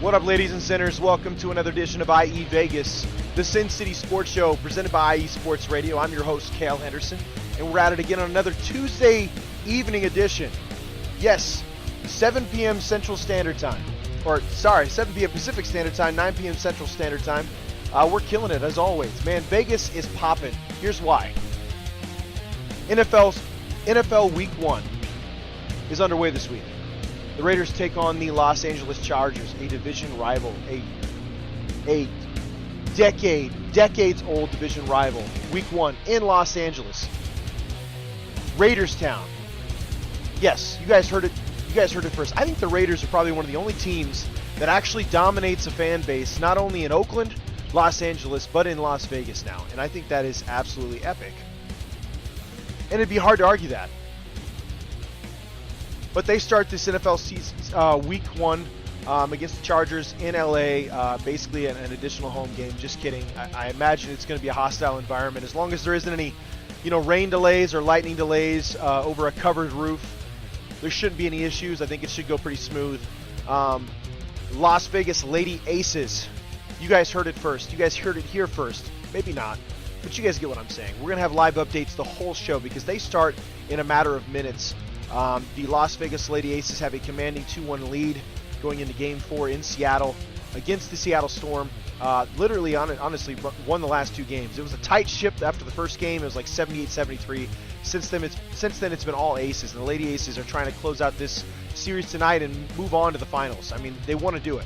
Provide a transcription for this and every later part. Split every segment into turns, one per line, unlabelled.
What up, ladies and sinners? Welcome to another edition of IE Vegas, the Sin City Sports Show presented by IE Sports Radio. I'm your host, Cale Henderson, and we're at it again on another Tuesday evening edition. Yes, 7 p.m. Central Standard Time. 7 p.m. Pacific Standard Time, 9 p.m. Central Standard Time. We're killing it, as always. Man, Vegas is popping. Here's why. NFL Week 1 is underway this week. The Raiders take on the Los Angeles Chargers, a division rival, a decades-old division rival. Week 1 in Los Angeles. Raiders Town. Yes, you guys heard it. You guys heard it first. I think the Raiders are probably one of the only teams that actually dominates a fan base, not only in Oakland, Los Angeles, but in Las Vegas now. And I think that is absolutely epic. And it'd be hard to argue that. But they start this NFL season, Week 1 against the Chargers in LA, basically an additional home game. Just kidding. I imagine it's going to be a hostile environment. As long as there isn't any, rain delays or lightning delays over a covered roof, there shouldn't be any issues. I think it should go pretty smooth. Las Vegas Lady Aces. You guys heard it first. You guys heard it here first. Maybe not, but you guys get what I'm saying. We're going to have live updates the whole show because they start in a matter of minutes. The Las Vegas Lady Aces have a commanding 2-1 lead going into Game 4 in Seattle against the Seattle Storm. Literally, honestly, won the last 2 games. It was a tight ship after the first game. It was like 78-73. Since then, it's been all aces, and the Lady Aces are trying to close out this series tonight and move on to the finals. I mean, they want to do it.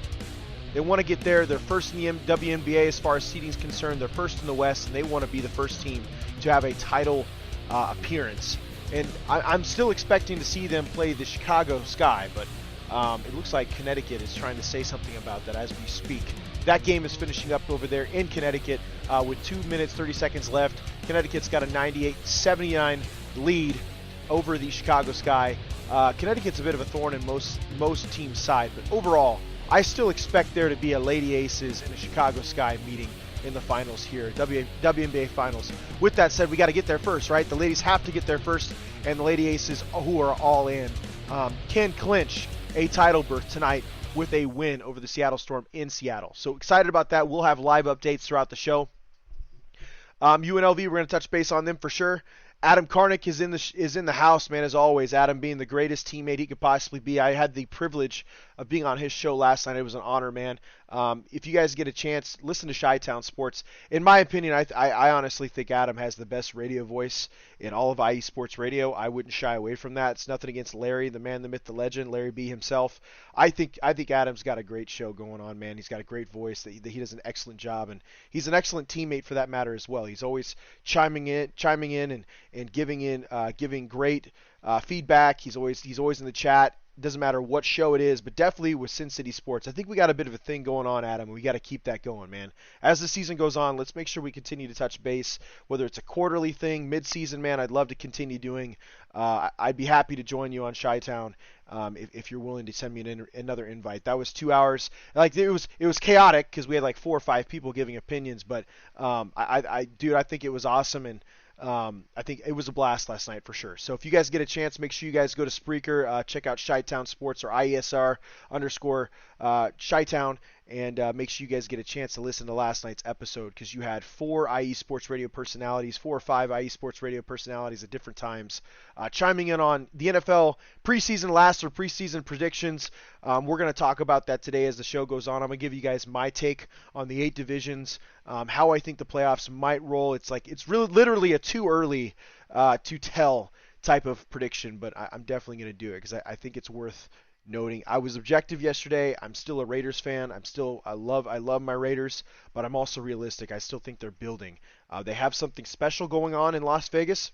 They want to get there. They're first in the WNBA as far as seeding is concerned. They're first in the West, and they want to be the first team to have a title appearance. And I'm still expecting to see them play the Chicago Sky, but it looks like Connecticut is trying to say something about that as we speak. That game is finishing up over there in Connecticut with 2 minutes, 30 seconds left. Connecticut's got a 98-79 lead over the Chicago Sky. Connecticut's a bit of a thorn in most teams' side, but overall, I still expect there to be a Lady Aces and a Chicago Sky meeting in the finals here, WNBA finals. With that said, we got to get there first, right? The ladies have to get there first, and the Lady Aces, who are all in, can clinch a title berth tonight with a win over the Seattle Storm in Seattle. So excited about that. We'll have live updates throughout the show. UNLV, we're going to touch base on them for sure. Adam Karnick is in the house, man, as always. Adam being the greatest teammate he could possibly be. I had the privilege of being on his show last night. It was an honor, man. If you guys get a chance, listen to Chi-Town Sports. In my opinion, I honestly think Adam has the best radio voice in all of IE Sports Radio. I wouldn't shy away from that. It's nothing against Larry, the man, the myth, the legend, Larry B himself. I think Adam's got a great show going on, man. He's got a great voice. That he does an excellent job, and he's an excellent teammate for that matter as well. He's always chiming in and giving great feedback. He's always in the chat. Doesn't matter what show it is, but definitely with Sin City Sports. I think we got a bit of a thing going on, Adam, and we got to keep that going, man. As the season goes on, let's make sure we continue to touch base, whether it's a quarterly thing, mid-season, man, I'd love to continue doing. I'd be happy to join you on Chi-Town if you're willing to send me another invite. That was 2 hours. Like it was chaotic because we had like 4 or 5 people giving opinions, but I think it was awesome, and I think it was a blast last night for sure. So if you guys get a chance, make sure you guys go to Spreaker, check out Chi-Town Sports or IESR _ Chi-Town, and make sure you guys get a chance to listen to last night's episode because you had 4 IE Sports Radio personalities, 4 or 5 IE Sports Radio personalities at different times chiming in on the NFL preseason predictions. We're going to talk about that today as the show goes on. I'm going to give you guys my take on the 8 divisions, how I think the playoffs might roll. It's really literally a too early to tell type of prediction, but I'm definitely going to do it because I think it's worth noting. I was objective yesterday. I'm still a Raiders fan. I love my Raiders, but I'm also realistic. I still think they're building. They have something special going on in Las Vegas,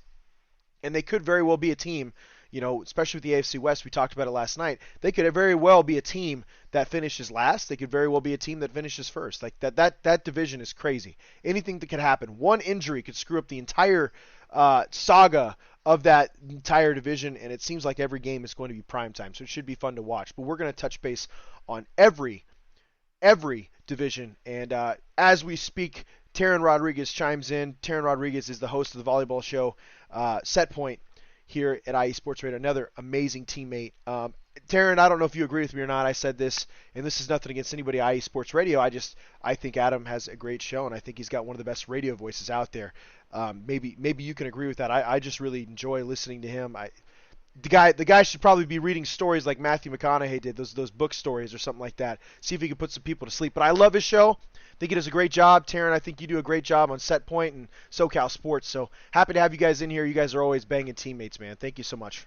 and they could very well be a team, especially with the AFC West. We talked about it last night. They could very well be a team that finishes last. They could very well be a team that finishes first. Like that division is crazy. Anything that could happen. One injury could screw up the entire saga of that entire division, and it seems like every game is going to be prime time, so it should be fun to watch. But we're going to touch base on every division, and as we speak, Taryn Rodriguez chimes in. Taryn Rodriguez is the host of the volleyball show Set Point here at IE Sports Radio, another amazing teammate. Taryn, I don't know if you agree with me or not. I said this, and this is nothing against anybody at IE Sports Radio. I think Adam has a great show, and I think he's got one of the best radio voices out there. Maybe you can agree with that. I just really enjoy listening to him. The guy should probably be reading stories like Matthew McConaughey did, those book stories or something like that. See if he can put some people to sleep. But I love his show. I think he does a great job. Taryn, I think you do a great job on Set Point and SoCal Sports. So happy to have you guys in here. You guys are always banging teammates, man. Thank you so much.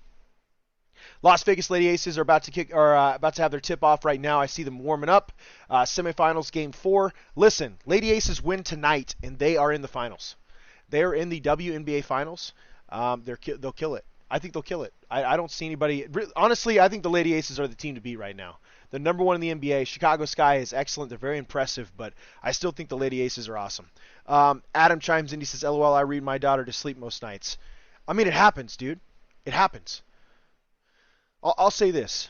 Las Vegas Lady Aces are about to have their tip off right now. I see them warming up. Semifinals game 4. Listen, Lady Aces win tonight, and they are in the finals. They are in the WNBA finals. They'll kill it. I think they'll kill it. I don't see anybody. Honestly, I think the Lady Aces are the team to beat right now. They're number 1 in the NBA. Chicago Sky is excellent. They're very impressive, but I still think the Lady Aces are awesome. Adam chimes in. He says, LOL, I read my daughter to sleep most nights. I mean, it happens, dude. It happens. I'll say this.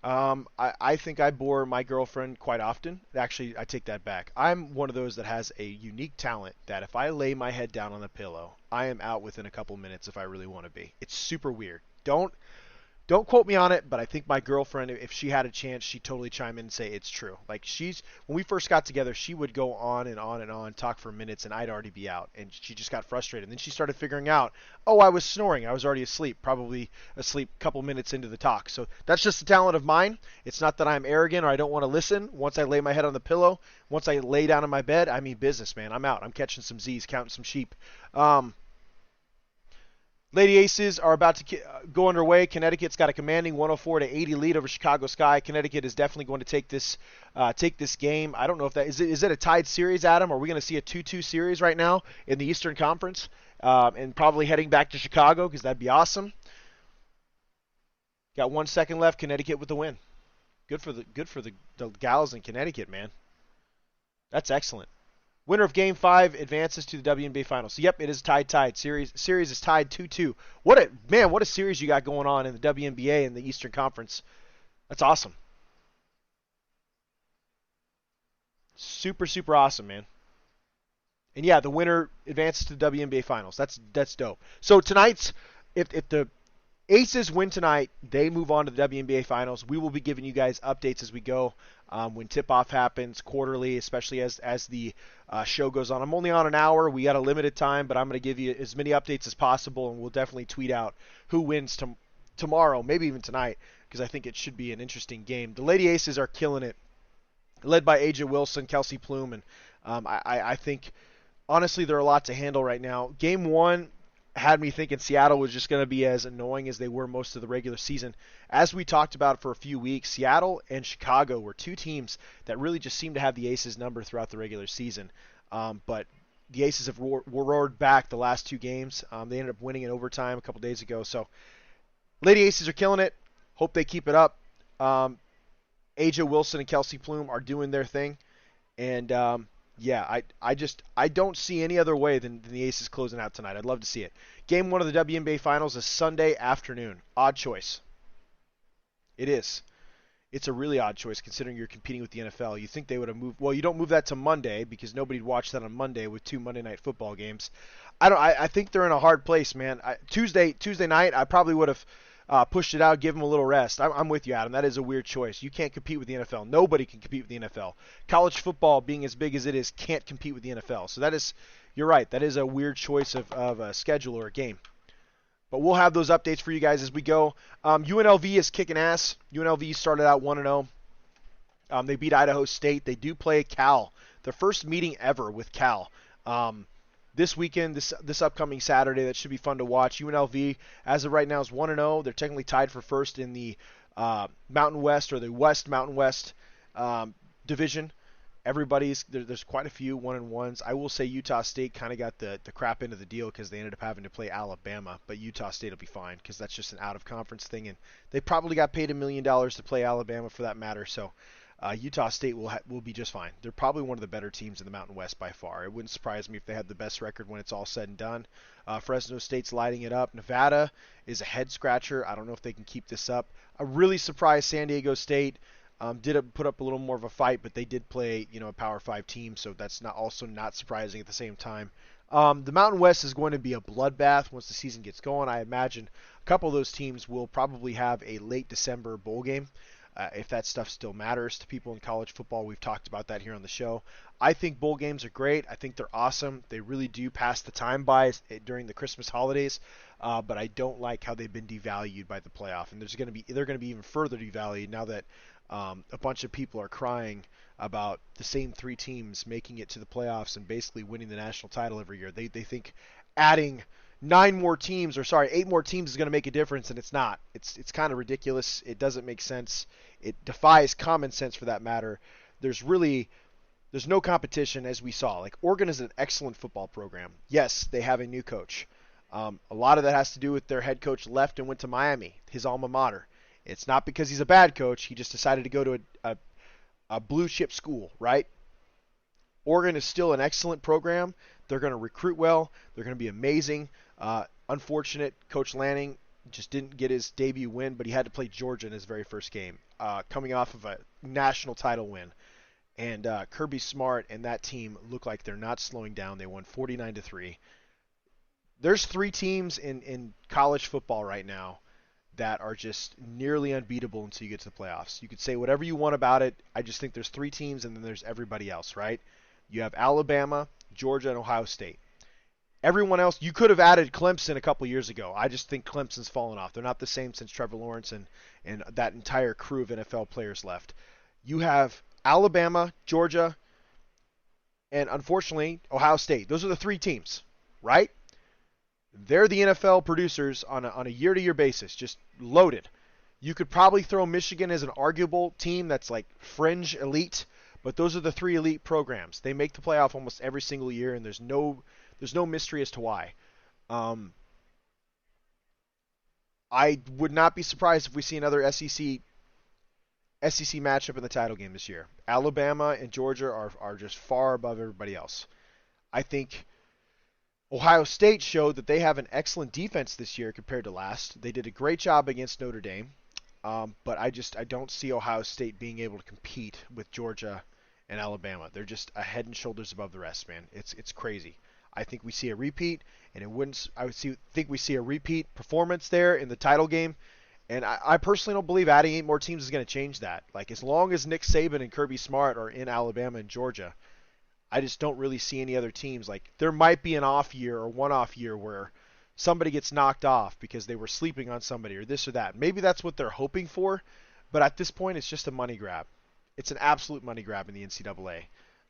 I think I bore my girlfriend quite often. Actually, I take that back. I'm one of those that has a unique talent that if I lay my head down on the pillow, I am out within a couple minutes if I really want to be. It's super weird. Don't quote me on it, but I think my girlfriend, if she had a chance, she'd totally chime in and say it's true. Like when we first got together, she would go on and on and on, talk for minutes, and I'd already be out. And she just got frustrated. And then she started figuring out, oh, I was snoring. I was already asleep, probably asleep a couple minutes into the talk. So that's just a talent of mine. It's not that I'm arrogant or I don't want to listen. Once I lay my head on the pillow, once I lay down in my bed, I mean business, man. I'm out. I'm catching some Z's, counting some sheep. Lady Aces are about to go underway. Connecticut's got a commanding 104-80 lead over Chicago Sky. Connecticut is definitely going to take this game. I don't know if that is it a tied series, Adam? Are we going to see a 2-2 series right now in the Eastern Conference, and probably heading back to Chicago because that'd be awesome. Got 1 second left. Connecticut with the win. Good for the gals in Connecticut, man. That's excellent. Winner of Game 5 advances to the WNBA Finals. So, yep, it is tied. Series is tied 2-2. What a series you got going on in the WNBA and the Eastern Conference. That's awesome. Super, super awesome, man. And yeah, the winner advances to the WNBA Finals. That's dope. So tonight's, if the Aces win tonight, they move on to the WNBA Finals. We will be giving you guys updates as we go when tip-off happens quarterly, especially as the show goes on. I'm only on an hour. We got a limited time, but I'm going to give you as many updates as possible, and we'll definitely tweet out who wins tomorrow, maybe even tonight, because I think it should be an interesting game. The Lady Aces are killing it, led by AJ Wilson, Kelsey Plume, and I think, honestly, they're a lot to handle right now. Game 1 had me thinking Seattle was just going to be as annoying as they were most of the regular season. As we talked about for a few weeks, Seattle and Chicago were two teams that really just seemed to have the Aces number throughout the regular season. But the Aces have roared back the last 2 games. They ended up winning in overtime a couple days ago. So Lady Aces are killing it. Hope they keep it up. AJ Wilson and Kelsey Plume are doing their thing. And yeah, I don't see any other way than the Aces closing out tonight. I'd love to see it. Game 1 of the WNBA Finals is Sunday afternoon. Odd choice. It is. It's a really odd choice considering you're competing with the NFL. You think they would have moved. Well, you don't move that to Monday because nobody'd watch that on Monday with 2 Monday Night Football games. I think they're in a hard place, man. Tuesday night, I probably would have pushed it out, give them a little rest. I'm with you, Adam. That is a weird choice. You can't compete with the NFL. Nobody can compete with the NFL. College football, being as big as it is, can't compete with the NFL. So you're right. That is a weird choice of a schedule or a game. But we'll have those updates for you guys as we go. UNLV is kicking ass. UNLV started out 1-0. They beat Idaho State. They do play Cal. Their first meeting ever with Cal. This weekend, this upcoming Saturday, that should be fun to watch. UNLV, as of right now, is 1-0. They're technically tied for first in the Mountain West or the West Mountain West division. There's quite a few 1-1s. I will say Utah State kind of got the crap end of the deal because they ended up having to play Alabama, but Utah State will be fine because that's just an out-of-conference thing, and they probably got paid $1 million to play Alabama for that matter, so Utah State will be just fine. They're probably one of the better teams in the Mountain West by far. It wouldn't surprise me if they had the best record when it's all said and done. Fresno State's lighting it up. Nevada is a head-scratcher. I don't know if they can keep this up. I'm really surprised San Diego State did put up a little more of a fight, but they did play, a Power 5 team, so that's not surprising at the same time. The Mountain West is going to be a bloodbath once the season gets going. I imagine a couple of those teams will probably have a late December bowl game. If that stuff still matters to people in college football, we've talked about that here on the show. I think bowl games are great. I think they're awesome. They really do pass the time by during the Christmas holidays, but I don't like how they've been devalued by the playoff, and they're going to be even further devalued now that a bunch of people are crying about the same three teams making it to the playoffs and basically winning the national title every year. They think adding 8 more teams is going to make a difference, and it's not. It's kind of ridiculous. It doesn't make sense. It defies common sense for that matter. There's no competition, as we saw. Like, Oregon is an excellent football program. Yes, they have a new coach. A lot of that has to do with their head coach left and went to Miami, his alma mater. It's not because he's a bad coach. He just decided to go to a blue chip school, right? Oregon is still an excellent program. They're going to recruit well. They're going to be amazing. Unfortunate, Coach Lanning just didn't get his debut win, but he had to play Georgia in his very first game, coming off of a national title win. And Kirby Smart and that team look like they're not slowing down. They won 49-3. There's 3 teams in college football right now that are just nearly unbeatable until you get to the playoffs. You could say whatever you want about it. I just think there's 3 teams, and then there's everybody else, right? You have Alabama, Georgia, and Ohio State. Everyone else, you could have added Clemson a couple years ago. I just think Clemson's fallen off. They're not the same since Trevor Lawrence and that entire crew of NFL players left. You have Alabama, Georgia, and unfortunately, Ohio State. Those are the 3 teams, right? They're the NFL producers on a year-to-year basis, just loaded. You could probably throw Michigan as an arguable team that's like fringe elite, but those are the 3 elite programs. They make the playoff almost every single year, and there's no mystery as to why. I would not be surprised if we see another SEC matchup in the title game this year. Alabama and Georgia are just far above everybody else. I think Ohio State showed that they have an excellent defense this year compared to last. They did a great job against Notre Dame, but I don't see Ohio State being able to compete with Georgia and Alabama. They're just a head and shoulders above the rest, man. It's crazy. I think we see a repeat, and think we see a repeat performance there in the title game. And I personally don't believe adding 8 more teams is going to change that. Like, as long as Nick Saban and Kirby Smart are in Alabama and Georgia, I just don't really see any other teams. Like, there might be an off year or one-off year where somebody gets knocked off because they were sleeping on somebody or this or that. Maybe that's what they're hoping for, but at this point, it's just a money grab. It's an absolute money grab in the NCAA,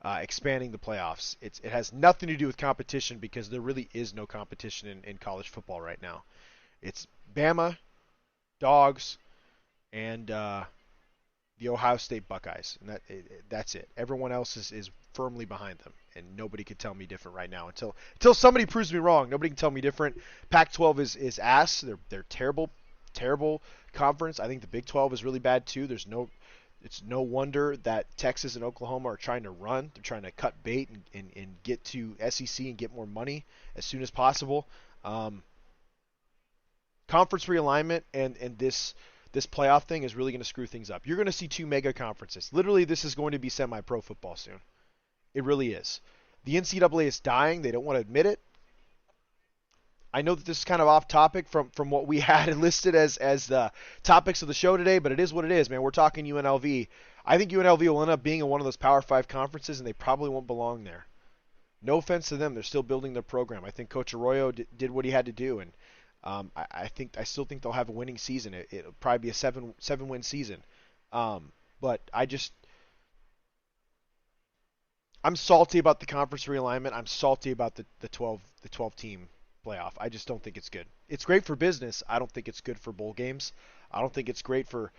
expanding the playoffs. It has nothing to do with competition because there really is no competition in college football right now. It's Bama, Dogs, and the Ohio State Buckeyes, and that's it. Everyone else is firmly behind them, and nobody could tell me different right now. Until somebody proves me wrong, nobody can tell me different. Pac-12 is ass. They're terrible conference. I think the Big 12 is really bad too. It's no wonder that Texas and Oklahoma are trying to run. They're trying to cut bait and get to SEC and get more money as soon as possible. Conference realignment and this playoff thing is really going to screw things up. You're going to see 2 mega conferences. Literally, this is going to be semi-pro football soon. It really is. The NCAA is dying. They don't want to admit it. I know that this is kind of off topic from what we had listed as the topics of the show today, but it is what it is, man. We're talking UNLV. I think UNLV will end up being in one of those Power 5 conferences, and they probably won't belong there. No offense to them. They're still building their program. I think Coach Arroyo did what he had to do, and I still think they'll have a winning season. It'll probably be a 7-win season. But I'm salty about the conference realignment. I'm salty about the 12 team playoff. I just don't think it's good. It's great for business. I don't think it's good for bowl games. I don't think it's great for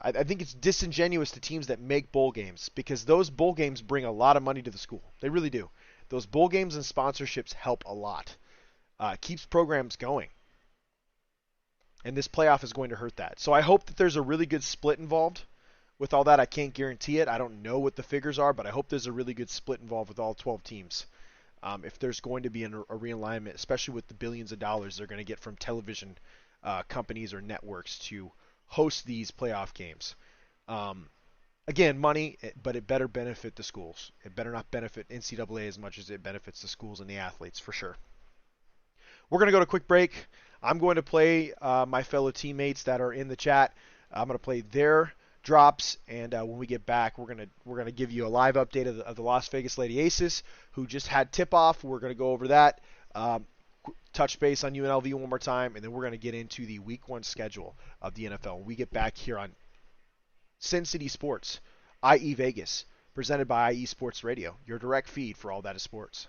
I think it's disingenuous to teams that make bowl games because those bowl games bring a lot of money to the school. They really do. Those bowl games and sponsorships help a lot. Keeps programs going. And this playoff is going to hurt that. So I hope that there's a really good split involved with all that. I can't guarantee it. I don't know what the figures are, but I hope there's a really good split involved with all 12 teams. If there's going to be a realignment, especially with the billions of dollars they're going to get from television companies or networks to host these playoff games. Again, money, but it better benefit the schools. It better not benefit NCAA as much as it benefits the schools and the athletes, for sure. We're going to go to a quick break. I'm going to play my fellow teammates that are in the chat. I'm going to play their drops, and when we get back, we're gonna give you a live update of the Las Vegas Lady Aces, who just had tip-off. We're going to go over that, touch base on UNLV one more time, and then we're going to get into the Week 1 schedule of the NFL when we get back here on Sin City Sports, IE Vegas, presented by IE Sports Radio, your direct feed for all that is sports.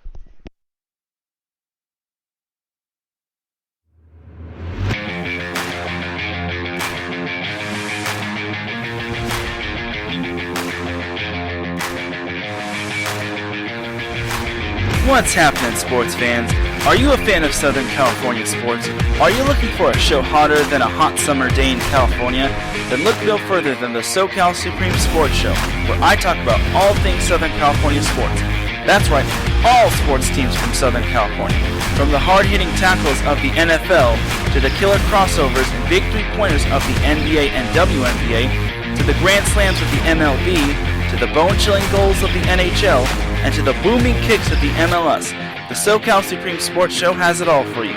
What's happening, sports fans? Are you a fan of Southern California sports? Are you looking for a show hotter than a hot summer day in California? Then look no further than the SoCal Supreme Sports Show, where I talk about all things Southern California sports. That's right, all sports teams from Southern California. From the hard-hitting tackles of the NFL, to the killer crossovers and big three-pointers of the NBA and WNBA, to the grand slams of the MLB, to the bone-chilling goals of the NHL, and to the booming kicks of the MLS, the SoCal Supreme Sports Show has it all for you.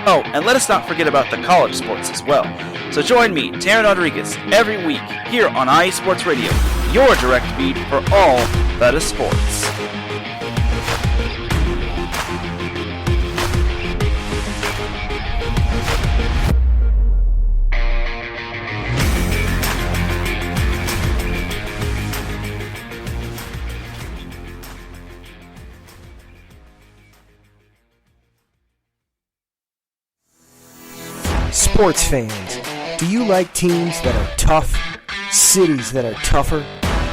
Oh, and let us not forget about the college sports as well. So join me, Taryn Rodriguez, every week here on IE Sports Radio, your direct feed for all that is sports.
Sports fans, do you like teams that are tough, cities that are tougher,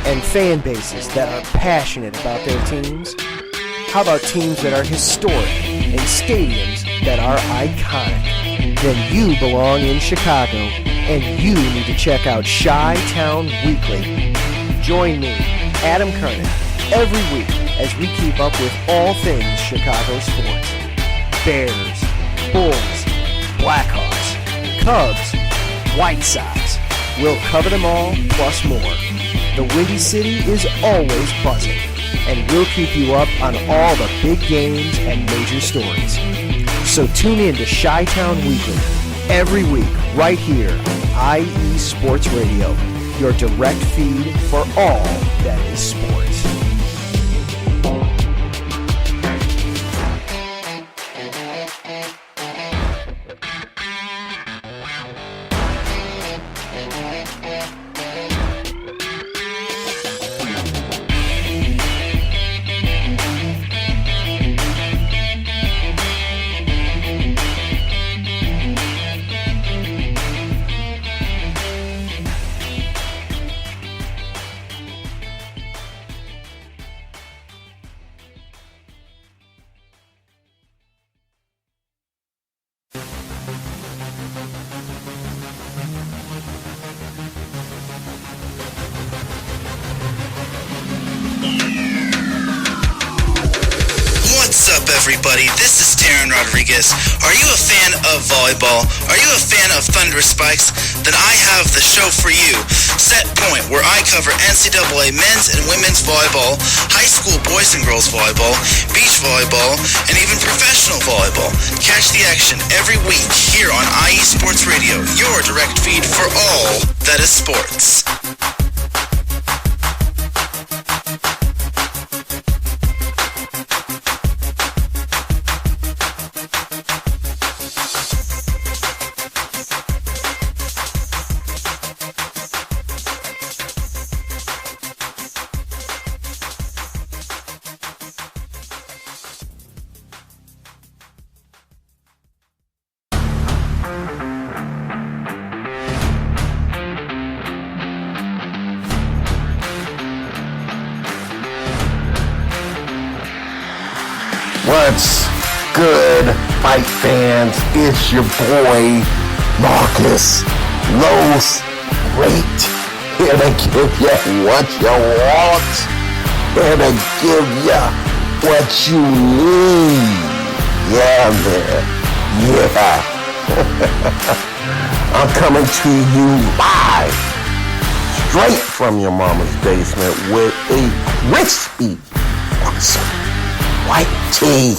and fan bases that are passionate about their teams? How about teams that are historic and stadiums that are iconic? Then you belong in Chicago, and you need to check out Chi-Town Weekly. Join me, Adam Kernan, every week as we keep up with all things Chicago sports. Bears, Bulls, Blackhawks, Cubs, White Sox. We'll cover them all, plus more. The Windy City is always buzzing, and we'll keep you up on all the big games and major stories. So tune in to Chi-Town Weekly every week right here on IE Sports Radio, your direct feed for all that is sports.
Everybody, this is Taryn Rodriguez. Are you a fan of volleyball? Are you a fan of Thunder Spikes? Then I have the show for you, Set Point, where I cover NCAA men's and women's volleyball, high school boys and girls volleyball, beach volleyball, and even professional volleyball. Catch the action every week here on IE Sports Radio, your direct feed for all that is sports.
What's good, fight fans? It's your boy, Marcus Los Great, here to give you what you want, here to give you what you need. Yeah, man. Yeah. I'm coming to you live, straight from your mama's basement with a crispy, awesome white tea.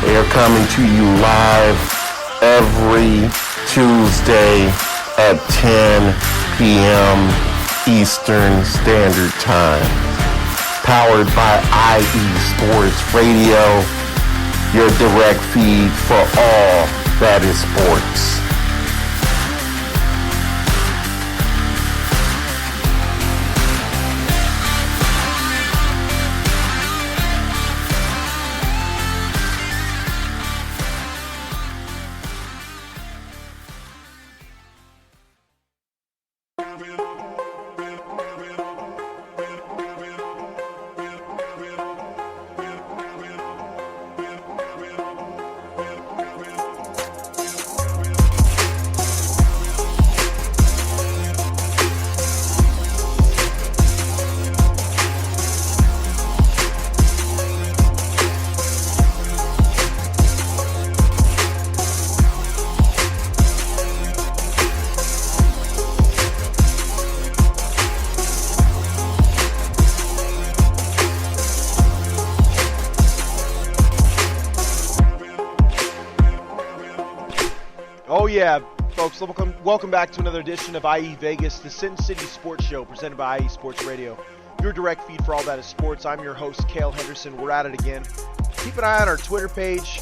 They're coming to you live every Tuesday at 10 p.m. Eastern Standard Time. Powered by IE Sports Radio, your direct feed for all that is sports.
Oh yeah, folks, welcome back to another edition of IE Vegas, the Sin City Sports Show presented by IE Sports Radio. Your direct feed for all that is sports. I'm your host, Cale Henderson. We're at it again. Keep an eye on our Twitter page.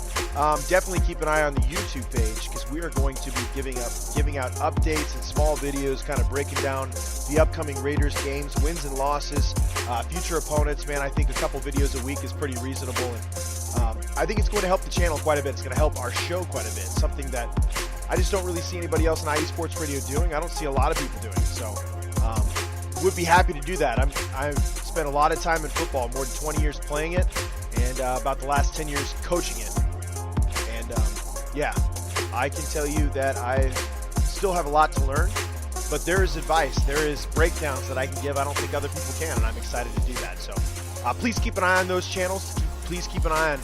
Definitely keep an eye on the YouTube page because we are going to be giving out updates and small videos, kind of breaking down the upcoming Raiders games, wins and losses, future opponents. Man, I think a couple videos a week is pretty reasonable, and I think it's going to help the channel quite a bit. It's going to help our show quite a bit. Something that I just don't really see anybody else in IE Sports Radio doing. I don't see a lot of people doing it, so would be happy to do that. I've spent a lot of time in football, more than 20 years playing it, and about the last 10 years coaching it. And yeah, I can tell you that I still have a lot to learn, but there is advice, there is breakdowns that I can give I don't think other people can, and I'm excited to do that. So please keep an eye on those channels. Please keep an eye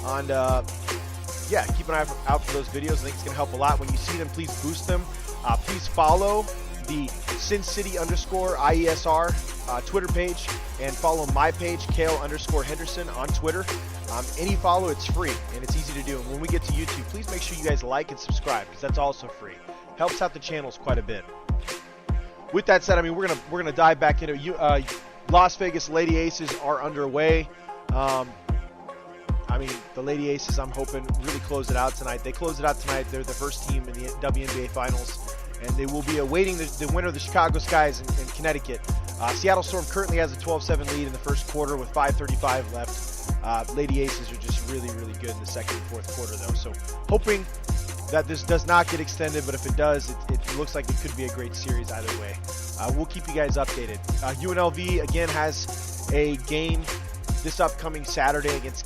on keep an eye out for those videos. I think it's going to help a lot. When you see them, please boost them. Please follow the Sin City _IESR Twitter page, and follow my page, Cale_Henderson on Twitter. Any follow, it's free, and it's easy to do. And when we get to YouTube, please make sure you guys like and subscribe, because that's also free. Helps out the channels quite a bit. With that said, I mean, we're gonna dive back into Las Vegas Lady Aces are underway. I mean, the Lady Aces, I'm hoping, really close it out tonight. They close it out tonight. They're the first team in the WNBA Finals, and they will be awaiting the winner of the Chicago Skies in Connecticut. Seattle Storm currently has a 12-7 lead in the first quarter with 5:35 left. Lady Aces are just really, really good in the second and fourth quarter, though. So hoping that this does not get extended, but if it does, it looks like it could be a great series either way. We'll keep you guys updated. UNLV, again, has a game this upcoming Saturday against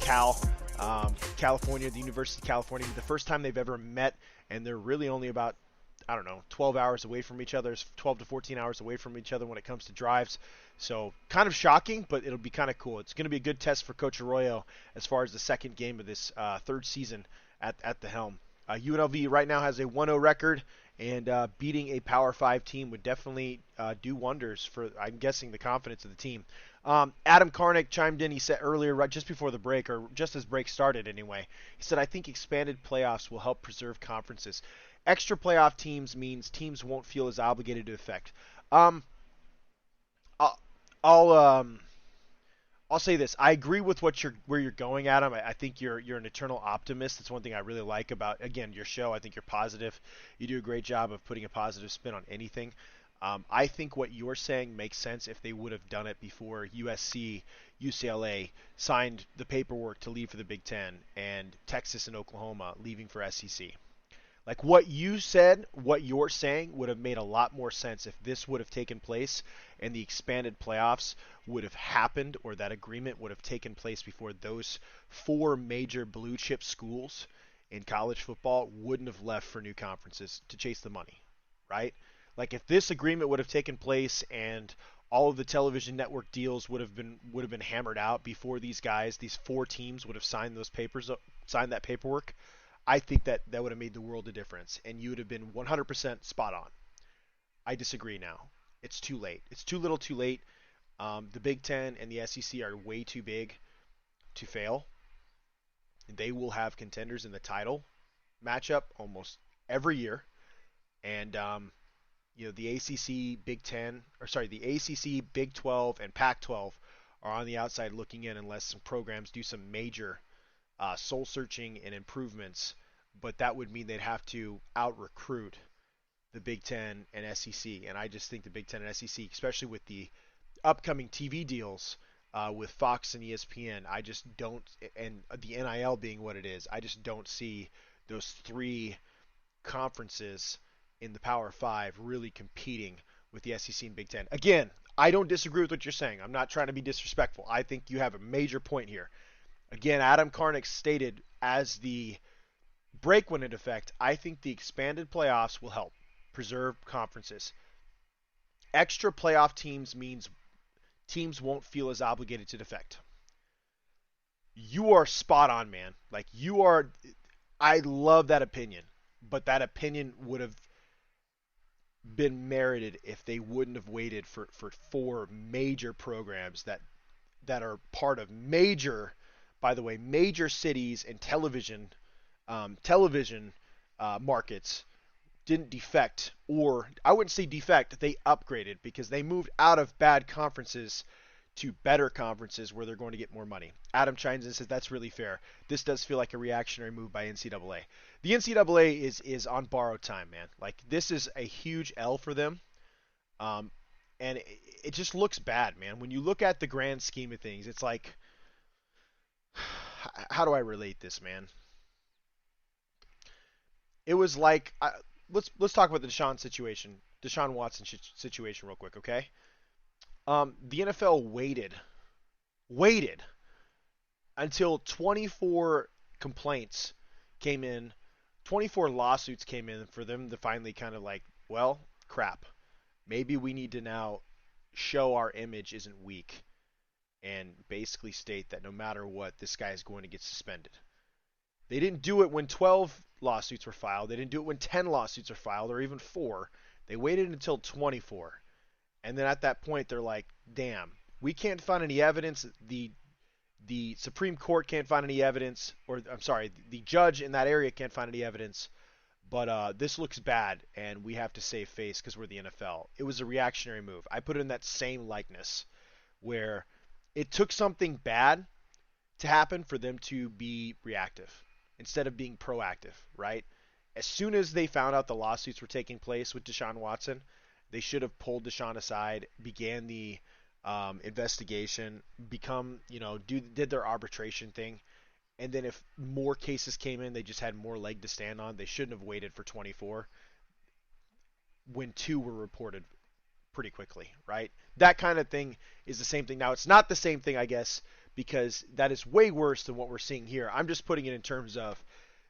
California, the University of California. The first time they've ever met, and they're really only about, 12 hours away from each other, 12 to 14 hours away from each other when it comes to drives. So kind of shocking, but it'll be kind of cool. It's going to be a good test for Coach Arroyo as far as the second game of this third season at the helm. UNLV right now has a 1-0 record, and beating a Power 5 team would definitely do wonders for, I'm guessing, the confidence of the team. Adam Karnick chimed in. He said earlier, right just before the break, or just as break started anyway, he said, I think expanded playoffs will help preserve conferences. Extra playoff teams means teams won't feel as obligated to affect. I'll say this. I agree with where you're going, Adam. I think you're an eternal optimist. That's one thing I really like about, again, your show. I think you're positive. You do a great job of putting a positive spin on anything. I think what you're saying makes sense if they would have done it before USC, UCLA signed the paperwork to leave for the Big Ten, and Texas and Oklahoma leaving for SEC. Like what you said, what you're saying would have made a lot more sense if this would have taken place and the expanded playoffs would have happened, or that agreement would have taken place before those four major blue chip schools in college football wouldn't have left for new conferences to chase the money, right? Like if this agreement would have taken place and all of the television network deals would have been hammered out before these four teams would have signed that paperwork, I think that would have made the world a difference, and you would have been 100% spot on. I disagree now. It's too late. It's too little too late. The Big Ten and the SEC are way too big to fail. They will have contenders in the title matchup almost every year. And, the ACC, Big Ten, or sorry, the ACC, Big 12, and Pac-12 are on the outside looking in unless some programs do some major soul searching and improvements. But that would mean they'd have to out-recruit the Big Ten and SEC. And I just think the Big Ten and SEC, especially with the upcoming TV deals with Fox and ESPN, I just don't, and the NIL being what it is, I just don't see those three conferences in the Power Five really competing with the SEC and Big Ten. Again, I don't disagree with what you're saying. I'm not trying to be disrespectful. I think you have a major point here. Again, Adam Karnick stated as the break went into effect, I think the expanded playoffs will help preserve conferences. Extra playoff teams means teams won't feel as obligated to defect. You are spot on, man. Like, you are, I love that opinion, but that opinion would have been merited if they wouldn't have waited for four major programs that are part of major, by the way, major cities and television markets didn't defect, or I wouldn't say defect, they upgraded because they moved out of bad conferences to better conferences where they're going to get more money. Adam chimes in and says that's really fair. This does feel like a reactionary move by NCAA. The NCAA is on borrowed time, man. Like, this is a huge L for them. And it just looks bad, man. When you look at the grand scheme of things, it's like, how do I relate this, man? It was like, let's talk about the Deshaun Watson situation real quick, okay? The NFL waited until 24 complaints came in, 24 lawsuits came in for them to finally kind of like, well, crap. Maybe we need to now show our image isn't weak and basically state that no matter what, this guy is going to get suspended. They didn't do it when 12 lawsuits were filed. They didn't do it when 10 lawsuits were filed, or even 4. They waited until 24. And then at that point, they're like, damn, we can't find any evidence. The Supreme Court can't find any evidence, or I'm sorry, the judge in that area can't find any evidence. But this looks bad, and we have to save face because we're the NFL. It was a reactionary move. I put it in that same likeness where it took something bad to happen for them to be reactive instead of being proactive, right? As soon as they found out the lawsuits were taking place with Deshaun Watson, they should have pulled Deshaun aside, began the investigation, did their arbitration thing, and then if more cases came in, they just had more leg to stand on. They shouldn't have waited for 24 when 2 were reported pretty quickly, right? That kind of thing is the same thing. Now, it's not the same thing, I guess, because that is way worse than what we're seeing here. I'm just putting it in terms of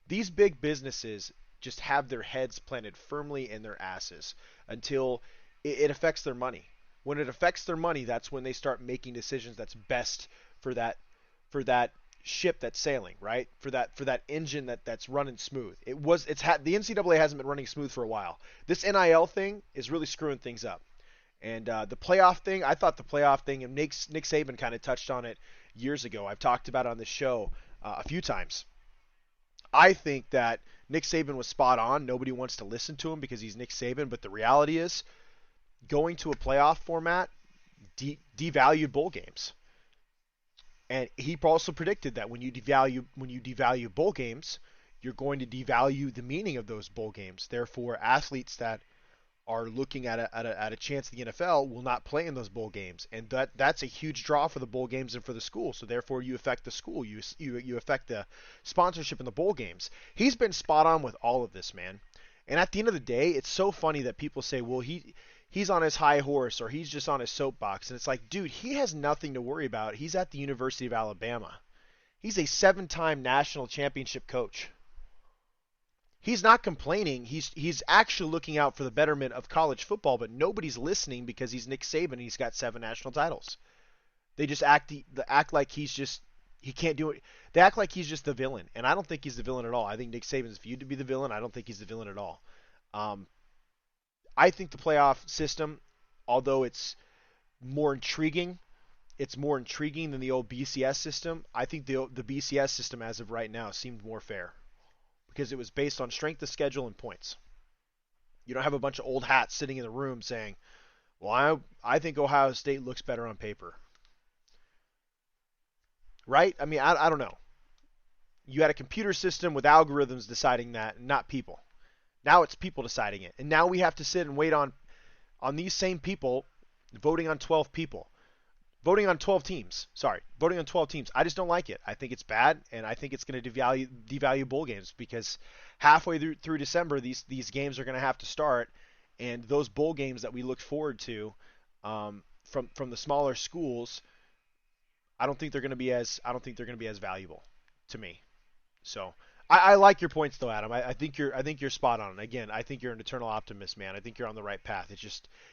these big businesses just have their heads planted firmly in their asses until it affects their money. When it affects their money, that's when they start making decisions that's best for that ship that's sailing, right? For that engine that's running smooth. The NCAA hasn't been running smooth for a while. This NIL thing is really screwing things up. And the playoff thing, I thought the playoff thing, and Nick Saban kind of touched on it years ago. I've talked about it on this show a few times. I think that Nick Saban was spot on. Nobody wants to listen to him because he's Nick Saban, but the reality is going to a playoff format devalued bowl games. And he also predicted that when you devalue bowl games, you're going to devalue the meaning of those bowl games. Therefore, athletes that are looking at a chance in the NFL will not play in those bowl games, and that's a huge draw for the bowl games and for the school. So therefore, you affect the school, you affect the sponsorship in the bowl games. He's been spot on with all of this, man. And at the end of the day, it's so funny that people say, well, he's on his high horse or he's just on his soapbox, and it's like, dude, he has nothing to worry about. He's at the University of Alabama. He's a 7-time national championship coach. He's not complaining. He's actually looking out for the betterment of college football, but nobody's listening because he's Nick Saban and he's got 7 national titles. They just act like he can't do it. They act like he's just the villain, and I don't think he's the villain at all. I think Nick Saban's viewed to be the villain. I don't think he's the villain at all. I think the playoff system, although it's more intriguing, than the old BCS system. I think the BCS system as of right now seemed more fair because it was based on strength of schedule and points. You don't have a bunch of old hats sitting in the room saying, well, I think Ohio State looks better on paper. Right? I mean, I don't know. You had a computer system with algorithms deciding that, not people. Now it's people deciding it. And now we have to sit and wait on these same people voting on 12 people. Voting on 12 teams. Sorry. Voting on 12 teams. I just don't like it. I think it's bad, and I think it's going to devalue bowl games because halfway through December, these games are going to have to start, and those bowl games that we look forward to from the smaller schools, I don't think they're going to be as valuable to me. So I like your points though, Adam. I think you're spot on. Again, I think you're an eternal optimist, man. I think you're on the right path.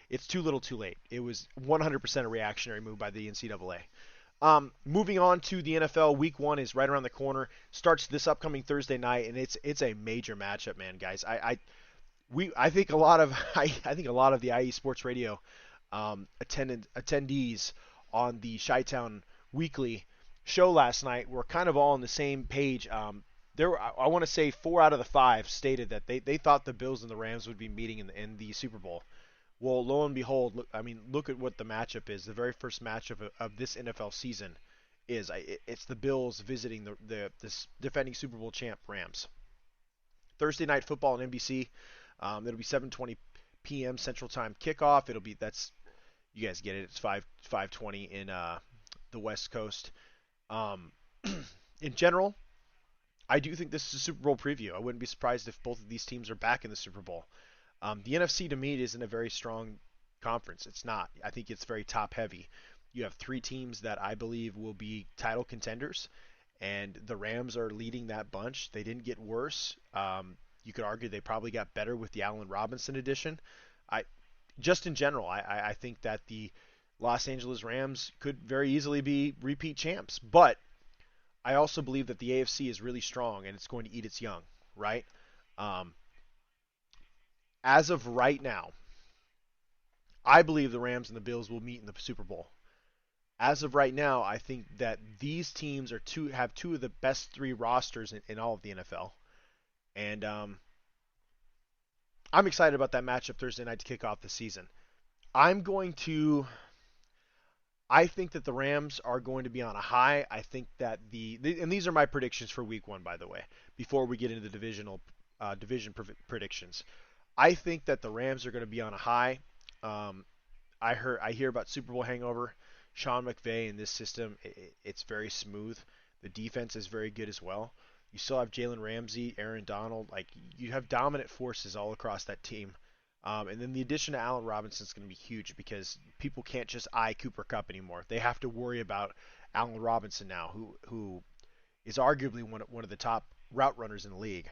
It's too little, too late. It was 100% a reactionary move by the NCAA. Moving on to the NFL, Week 1 is right around the corner. Starts this upcoming Thursday night, and it's a major matchup, man, guys. I think a lot of the IE Sports Radio attendees on the Chi-Town Weekly show last night were kind of all on the same page. I want to say 4 out of the 5 stated that they thought the Bills and the Rams would be meeting in the Super Bowl. Well, lo and behold, look at what the matchup is. The very first matchup of this NFL season it's the Bills visiting this defending Super Bowl champ Rams. Thursday night football on NBC. It'll be 7:20 p.m. Central Time kickoff. You guys get it. It's 5:20 in the West Coast. In general, I do think this is a Super Bowl preview. I wouldn't be surprised if both of these teams are back in the Super Bowl. The NFC to me isn't a very strong conference. It's not. I think it's very top heavy. You have 3 teams that I believe will be title contenders, and the Rams are leading that bunch. They didn't get worse. You could argue they probably got better with the Allen Robinson addition. Just in general, I think that the Los Angeles Rams could very easily be repeat champs, but I also believe that the AFC is really strong and it's going to eat its young, right? As of right now, I believe the Rams and the Bills will meet in the Super Bowl. As of right now, I think that these teams have 2 of the best 3 rosters in all of the NFL. And I'm excited about that matchup Thursday night to kick off the season. I think that the Rams are going to be on a high. I think that and these are my predictions for Week 1, by the way, before we get into the division predictions. I think that the Rams are going to be on a high. I hear about Super Bowl hangover. Sean McVay in this system, it's very smooth. The defense is very good as well. You still have Jalen Ramsey, Aaron Donald. Like, you have dominant forces all across that team. And then the addition of Allen Robinson is going to be huge because people can't just eye Cooper Kupp anymore. They have to worry about Allen Robinson now, who is arguably one of the top route runners in the league.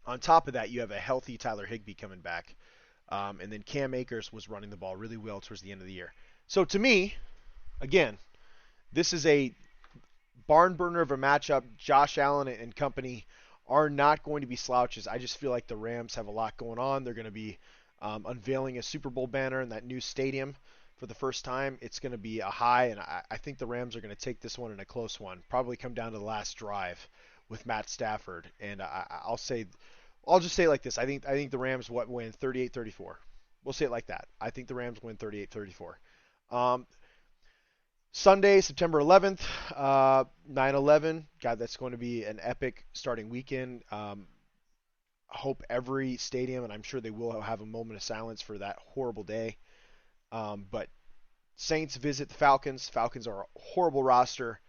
On top of that, you have a healthy Tyler Higbee coming back. And then Cam Akers was running the ball really well towards the end of the year. So to me, again, this is a barn burner of a matchup. Josh Allen and company are not going to be slouches. I just feel like the Rams have a lot going on. They're going to be unveiling a Super Bowl banner in that new stadium for the first time. It's going to be a high, and I think the Rams are going to take this one in a close one. Probably come down to the last drive with Matt Stafford. And I'll just say it like this. I think the Rams win 38-34. We'll say it like that. I think the Rams win 38-34. Sunday, September 11th, 9/11. God, that's going to be an epic starting weekend. Hope every stadium, and I'm sure they will have a moment of silence for that horrible day. But Saints visit the Falcons. Falcons are a horrible roster.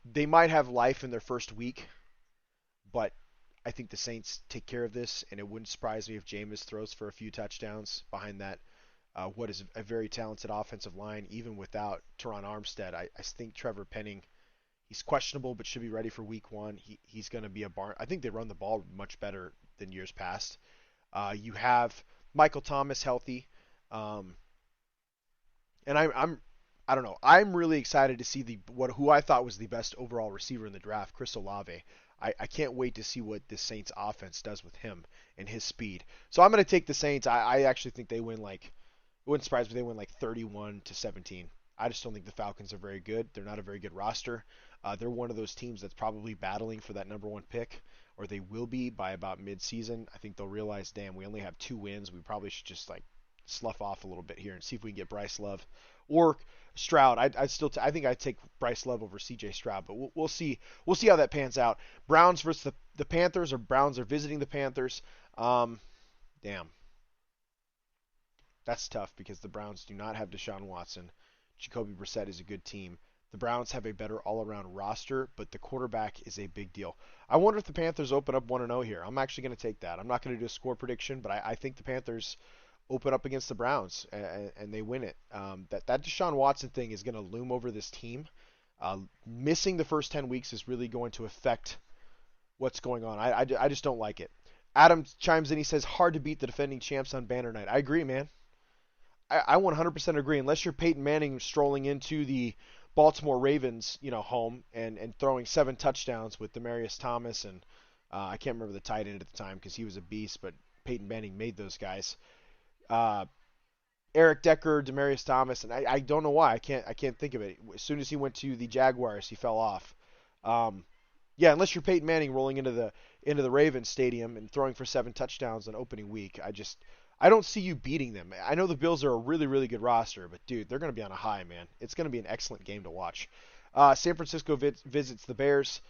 They might have life in their first week, but I think the Saints take care of this, and it wouldn't surprise me if Jameis throws for a few touchdowns behind that. What is a very talented offensive line, even without Teron Armstead. I think Trevor Penning, he's questionable, but should be ready for Week 1. He's going to be a barn. I think they run the ball much better than years past. You have Michael Thomas healthy, and I don't know. I'm really excited to see who I thought was the best overall receiver in the draft, Chris Olave. I can't wait to see what this Saints offense does with him and his speed. So I'm going to take the Saints. I actually think they win like, it wouldn't surprise me if they win like 31-17. I just don't think the Falcons are very good. They're not a very good roster. They're one of those teams that's probably battling for that number one pick, or they will be by about mid-season. I think they'll realize, damn, we only have 2 wins. We probably should just like slough off a little bit here and see if we can get Bryce Love or Stroud. I think I'd take Bryce Love over C.J. Stroud, but we'll see. We'll see how that pans out. Browns versus the Panthers, or Browns are visiting the Panthers. Damn. That's tough because the Browns do not have Deshaun Watson. Jacoby Brissett is a good team. The Browns have a better all-around roster, but the quarterback is a big deal. I wonder if the Panthers open up 1-0 here. I'm actually going to take that. I'm not going to do a score prediction, but I think the Panthers open up against the Browns and they win it. That Deshaun Watson thing is going to loom over this team. Missing the first 10 weeks is really going to affect what's going on. I just don't like it. Adam chimes in. He says, hard to beat the defending champs on banner night. I agree, man. I 100% agree. Unless you're Peyton Manning strolling into the Baltimore Ravens, home and throwing 7 touchdowns with Demaryius Thomas and I can't remember the tight end at the time because he was a beast, but Peyton Manning made those guys. Eric Decker, Demaryius Thomas, and I don't know why I can't think of it. As soon as he went to the Jaguars, he fell off. Yeah, unless you're Peyton Manning rolling into the Ravens stadium and throwing for 7 touchdowns on opening week, I don't see you beating them. I know the Bills are a really, really good roster, but dude, they're going to be on a high, man. It's going to be an excellent game to watch. San Francisco visits the Bears.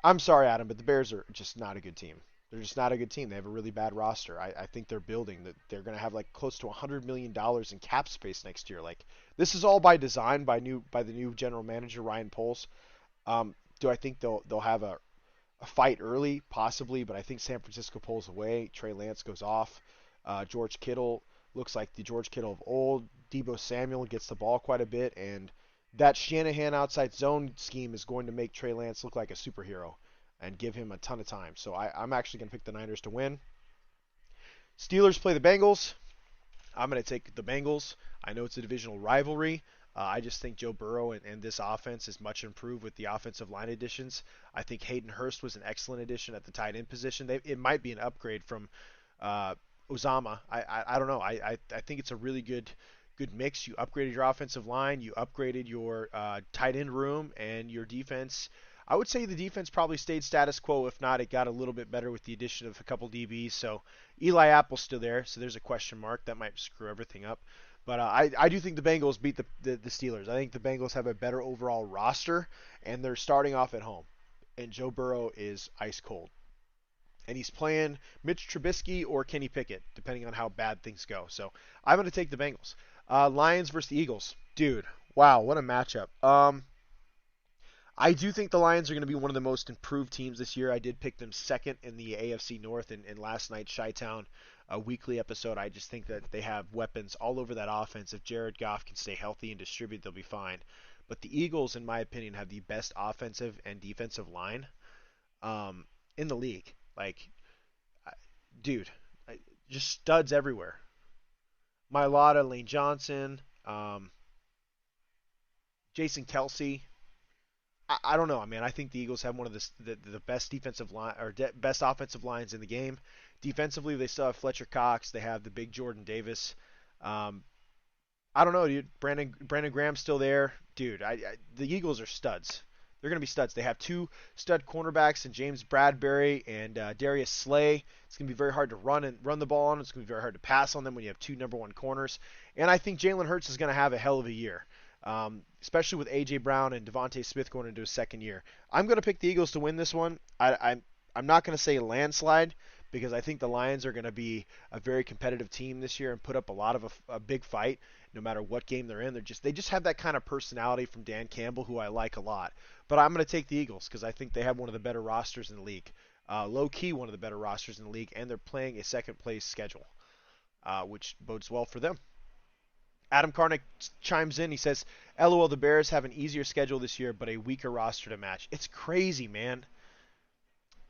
I'm sorry, Adam, but the Bears are just not a good team. They're just not a good team. They have a really bad roster. I think they're building that. They're going to have like close to $100 million in cap space next year. Like, this is all by design by the new general manager Ryan Poles. Do I think they'll have a fight early? Possibly, but I think San Francisco pulls away. Trey Lance goes off. George Kittle looks like the George Kittle of old. Deebo Samuel gets the ball quite a bit, and that Shanahan outside zone scheme is going to make Trey Lance look like a superhero and give him a ton of time. So I'm actually going to pick the Niners to win. Steelers play the Bengals. I'm going to take the Bengals. I know it's a divisional rivalry. I just think Joe Burrow and this offense is much improved with the offensive line additions. I think Hayden Hurst was an excellent addition at the tight end position. It might be an upgrade from Uzama. I don't know. I think it's a really good mix. You upgraded your offensive line. You upgraded your tight end room and your defense. I would say the defense probably stayed status quo. If not, it got a little bit better with the addition of a couple DBs. So Eli Apple's still there. So there's a question mark. That might screw everything up. But I do think the Bengals beat the Steelers. I think the Bengals have a better overall roster, and they're starting off at home. And Joe Burrow is ice cold. And he's playing Mitch Trubisky or Kenny Pickett, depending on how bad things go. So I'm going to take the Bengals. Lions versus the Eagles. Dude, wow, what a matchup. I do think the Lions are going to be one of the most improved teams this year. I did pick them second in the AFC North in last night's Chi-Town weekly episode. I just think that they have weapons all over that offense. If Jared Goff can stay healthy and distribute, they'll be fine. But the Eagles, in my opinion, have the best offensive and defensive line in the league. Like, dude, just studs everywhere. Mailata, Lane Johnson, Jason Kelsey. I don't know, man. I think the Eagles have one of the best defensive line or best offensive lines in the game. Defensively, they still have Fletcher Cox. They have the big Jordan Davis. I don't know, dude. Brandon Graham's still there, dude. The Eagles are studs. They're gonna be studs. They have 2 stud cornerbacks in James Bradbury and Darius Slay. It's gonna be very hard to run the ball on. It's gonna be very hard to pass on them when you have 2 number 1 corners. And I think Jalen Hurts is gonna have a hell of a year. Especially with A.J. Brown and Devontae Smith going into his second year. I'm going to pick the Eagles to win this one. I'm not going to say landslide because I think the Lions are going to be a very competitive team this year and put up a lot of a big fight no matter what game they're in. They just have that kind of personality from Dan Campbell, who I like a lot. But I'm going to take the Eagles because I think they have one of the better rosters in the league. Low-key one of the better rosters in the league, and they're playing a second-place schedule, which bodes well for them. Adam Karnick chimes in. He says, LOL, the Bears have an easier schedule this year, but a weaker roster to match. It's crazy, man.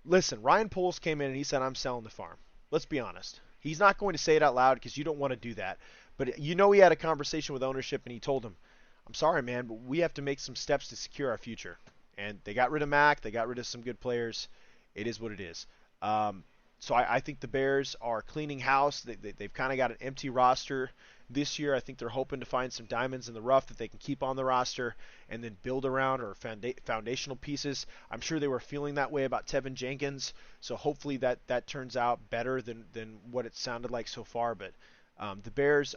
Listen, Ryan Poles came in and he said, I'm selling the farm. Let's be honest. He's not going to say it out loud because you don't want to do that. But he had a conversation with ownership and he told them, I'm sorry, man, but we have to make some steps to secure our future. And they got rid of Mac. They got rid of some good players. It is what it is. So I think the Bears are cleaning house. They've kind of got an empty roster this year. I think they're hoping to find some diamonds in the rough that they can keep on the roster and then build around, or foundational pieces. I'm sure they were feeling that way about Tevin Jenkins, so hopefully that turns out better than what it sounded like so far. But the Bears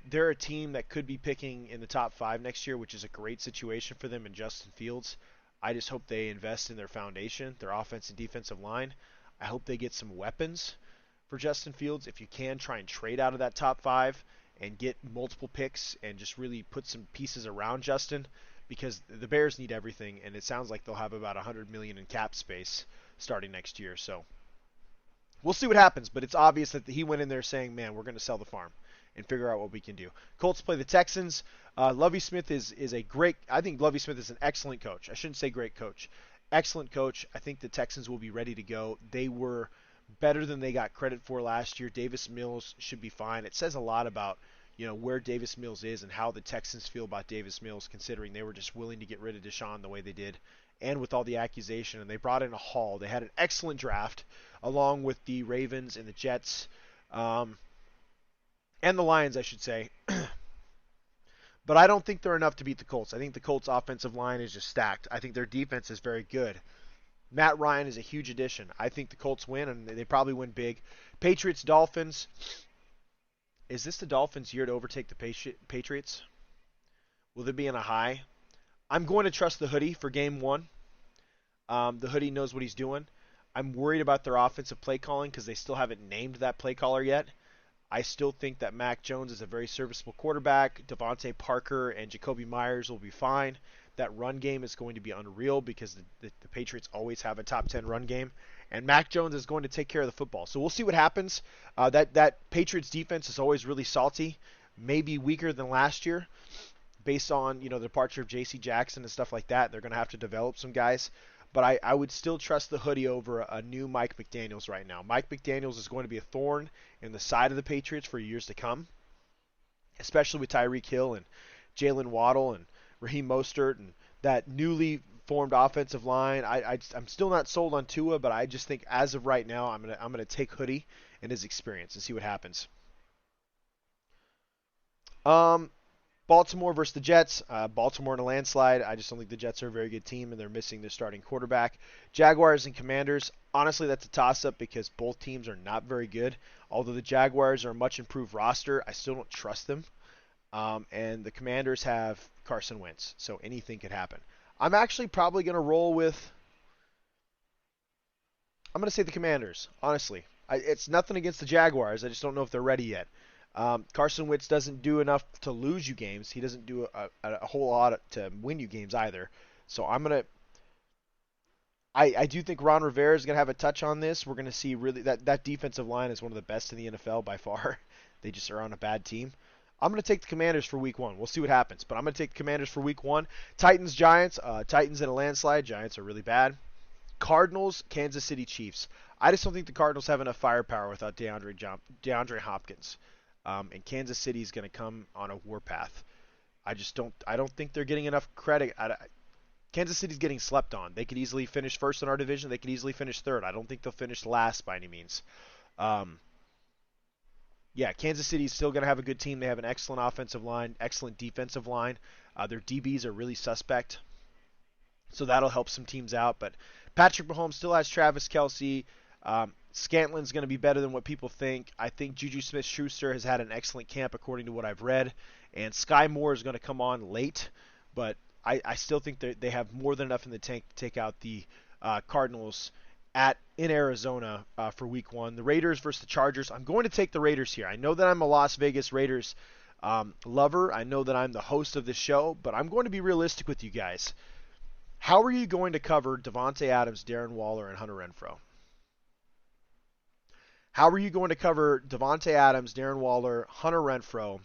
they're a team that could be picking in the top 5 next year, which is a great situation for them in Justin Fields. I just hope they invest in their foundation, their offense and defensive line. I hope they get some weapons for Justin Fields. If you can, try and trade out of that top 5 and get multiple picks and just really put some pieces around Justin, because the Bears need everything, and it sounds like they'll have about $100 million in cap space starting next year. So we'll see what happens, but it's obvious that he went in there saying, man, we're going to sell the farm and figure out what we can do. Colts play the Texans. Lovie Smith is a great – I think Lovie Smith is an excellent coach. I shouldn't say great coach. Excellent coach. I think the Texans will be ready to go. They were better than they got credit for last year. Davis Mills should be fine. It says a lot about, where Davis Mills is and how the Texans feel about Davis Mills, considering they were just willing to get rid of Deshaun the way they did, and with all the accusation. And they brought in a haul. They had an excellent draft along with the Ravens and the Jets. And the Lions, I should say. But I don't think they're enough to beat the Colts. I think the Colts' offensive line is just stacked. I think their defense is very good. Matt Ryan is a huge addition. I think the Colts win, and they probably win big. Patriots, Dolphins. Is this the Dolphins' year to overtake the Patriots? Will they be in a high? I'm going to trust the hoodie for game 1. The hoodie knows what he's doing. I'm worried about their offensive play calling because they still haven't named that play caller yet. I still think that Mac Jones is a very serviceable quarterback. Devontae Parker and Jacoby Myers will be fine. That run game is going to be unreal because the Patriots always have a top 10 run game. And Mac Jones is going to take care of the football. So we'll see what happens. That Patriots defense is always really salty, maybe weaker than last year based on the departure of J.C. Jackson and stuff like that. They're going to have to develop some guys. But I would still trust the hoodie over a new Mike McDaniels right now. Mike McDaniels is going to be a thorn in the side of the Patriots for years to come, especially with Tyreek Hill and Jalen Waddle and Raheem Mostert and that newly formed offensive line. I'm still not sold on Tua, but I just think as of right now, I'm gonna take Hoodie and his experience and see what happens. Baltimore versus the Jets. Baltimore in a landslide. I just don't think the Jets are a very good team, and they're missing their starting quarterback. Jaguars and Commanders. Honestly, that's a toss-up because both teams are not very good. Although the Jaguars are a much improved roster, I still don't trust them. And the Commanders have Carson Wentz, so anything could happen. I'm actually probably going to roll with... I'm going to say the Commanders, honestly. It's nothing against the Jaguars. I just don't know if they're ready yet. Carson Wentz doesn't do enough to lose you games. He doesn't do a whole lot to win you games either. So I'm going to... I do think Ron Rivera is going to have a touch on this. We're going to see really... That defensive line is one of the best in the NFL by far. They just are on a bad team. I'm going to take the Commanders for week 1. We'll see what happens. But I'm going to take the Commanders for week 1. Titans, Giants. Titans in a landslide. Giants are really bad. Cardinals, Kansas City Chiefs. I just don't think the Cardinals have enough firepower without DeAndre Hopkins. And Kansas City is going to come on a warpath. I don't think they're getting enough credit. Kansas City's getting slept on. They could easily finish first in our division. They could easily finish third. I don't think they'll finish last by any means. Kansas City's still going to have a good team. They have an excellent offensive line, excellent defensive line. Their DBs are really suspect. So that'll help some teams out. But Patrick Mahomes still has Travis Kelce. Scantlin's going to be better than what people think. I think Juju Smith-Schuster has had an excellent camp according to what I've read. And Sky Moore is going to come on late. But I still think they have more than enough in the tank to take out the Cardinals in Arizona for week 1. The Raiders versus the Chargers. I'm going to take the Raiders here. I know that I'm a Las Vegas Raiders lover. I know that I'm the host of this show. But I'm going to be realistic with you guys. How are you going to cover Davante Adams, Darren Waller, and Hunter Renfrow? How are you going to cover Davante Adams, Darren Waller, Hunter Renfrow?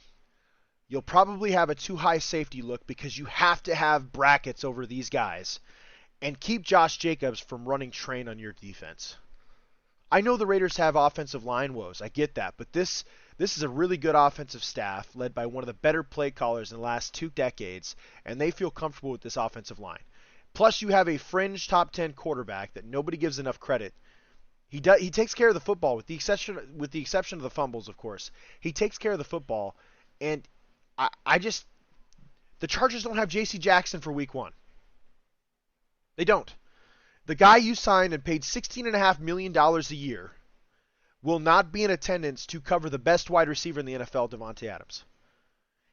You'll probably have a too high safety look because you have to have brackets over these guys and keep Josh Jacobs from running train on your defense. I know the Raiders have offensive line woes. I get that. But this This is a really good offensive staff led by one of the better play callers in the last 2 decades, and they feel comfortable with this offensive line. Plus, you have a fringe top 10 quarterback that nobody gives enough credit. He takes care of the football with the exception of the fumbles, of course. He takes care of the football, and the Chargers don't have J.C. Jackson for Week 1. They don't. The guy you signed and paid $16.5 million a year will not be in attendance to cover the best wide receiver in the NFL, Davante Adams.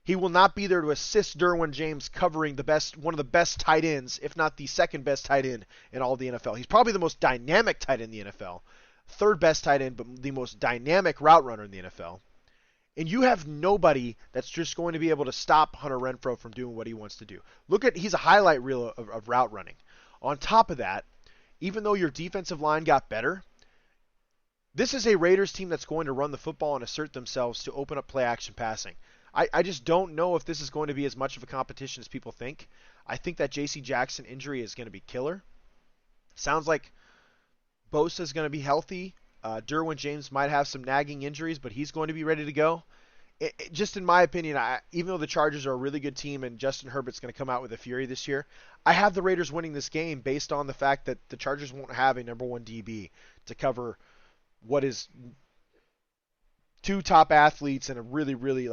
He will not be there to assist Derwin James covering one of the best tight ends, if not the second best tight end in all of the NFL. He's probably the most dynamic tight end in the NFL. Third best tight end, but the most dynamic route runner in the NFL. And you have nobody that's just going to be able to stop Hunter Renfrow from doing what he wants to do. He's a highlight reel of route running. On top of that, even though your defensive line got better, this is a Raiders team that's going to run the football and assert themselves to open up play action passing. I just don't know if this is going to be as much of a competition as people think. I think that J.C. Jackson injury is going to be killer. Sounds like Bosa is going to be healthy. Derwin James might have some nagging injuries, but he's going to be ready to go. Just in my opinion, even though the Chargers are a really good team and Justin Herbert's going to come out with a fury this year, I have the Raiders winning this game based on the fact that the Chargers won't have a number one DB to cover what is two top athletes and a really, really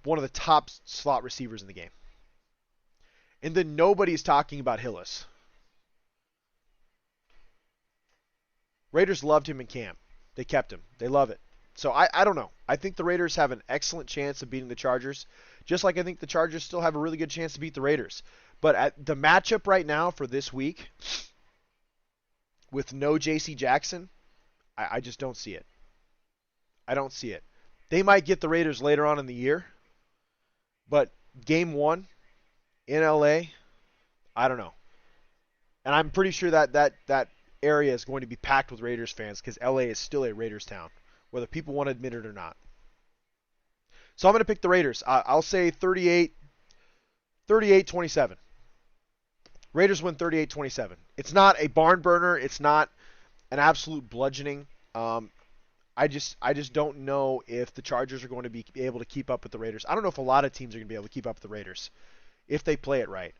one of the top slot receivers in the game. And then nobody's talking about Hillis. Raiders loved him in camp. They kept him. They love it. So I don't know. I think the Raiders have an excellent chance of beating the Chargers, just like I think the Chargers still have a really good chance to beat the Raiders. But at the matchup right now for this week, with no J.C. Jackson, I just don't see it. I don't see it. They might get the Raiders later on in the year, but game 1 in L.A., I don't know. And I'm pretty sure that area is going to be packed with Raiders fans because L.A. is still a Raiders town, whether people want to admit it or not. So I'm going to pick the Raiders. I'll say 38-27. Raiders win 38-27. It's not a barn burner. It's not an absolute bludgeoning. I just don't know if the Chargers are going to be able to keep up with the Raiders. I don't know if a lot of teams are going to be able to keep up with the Raiders if they play it right.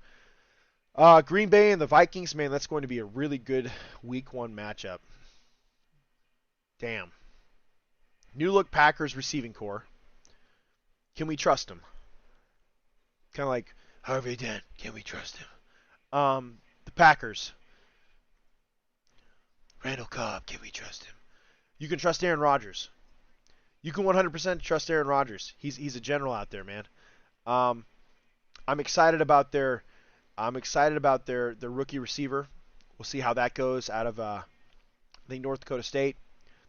Green Bay and the Vikings, man, that's going to be a really good Week 1 matchup. Damn. New look Packers receiving core. Can we trust him? Kind of like Harvey Dent. Can we trust him? The Packers. Randall Cobb. Can we trust him? You can trust Aaron Rodgers. You can 100% trust Aaron Rodgers. He's a general out there, man. I'm excited about their rookie receiver. We'll see how that goes out of I think North Dakota State.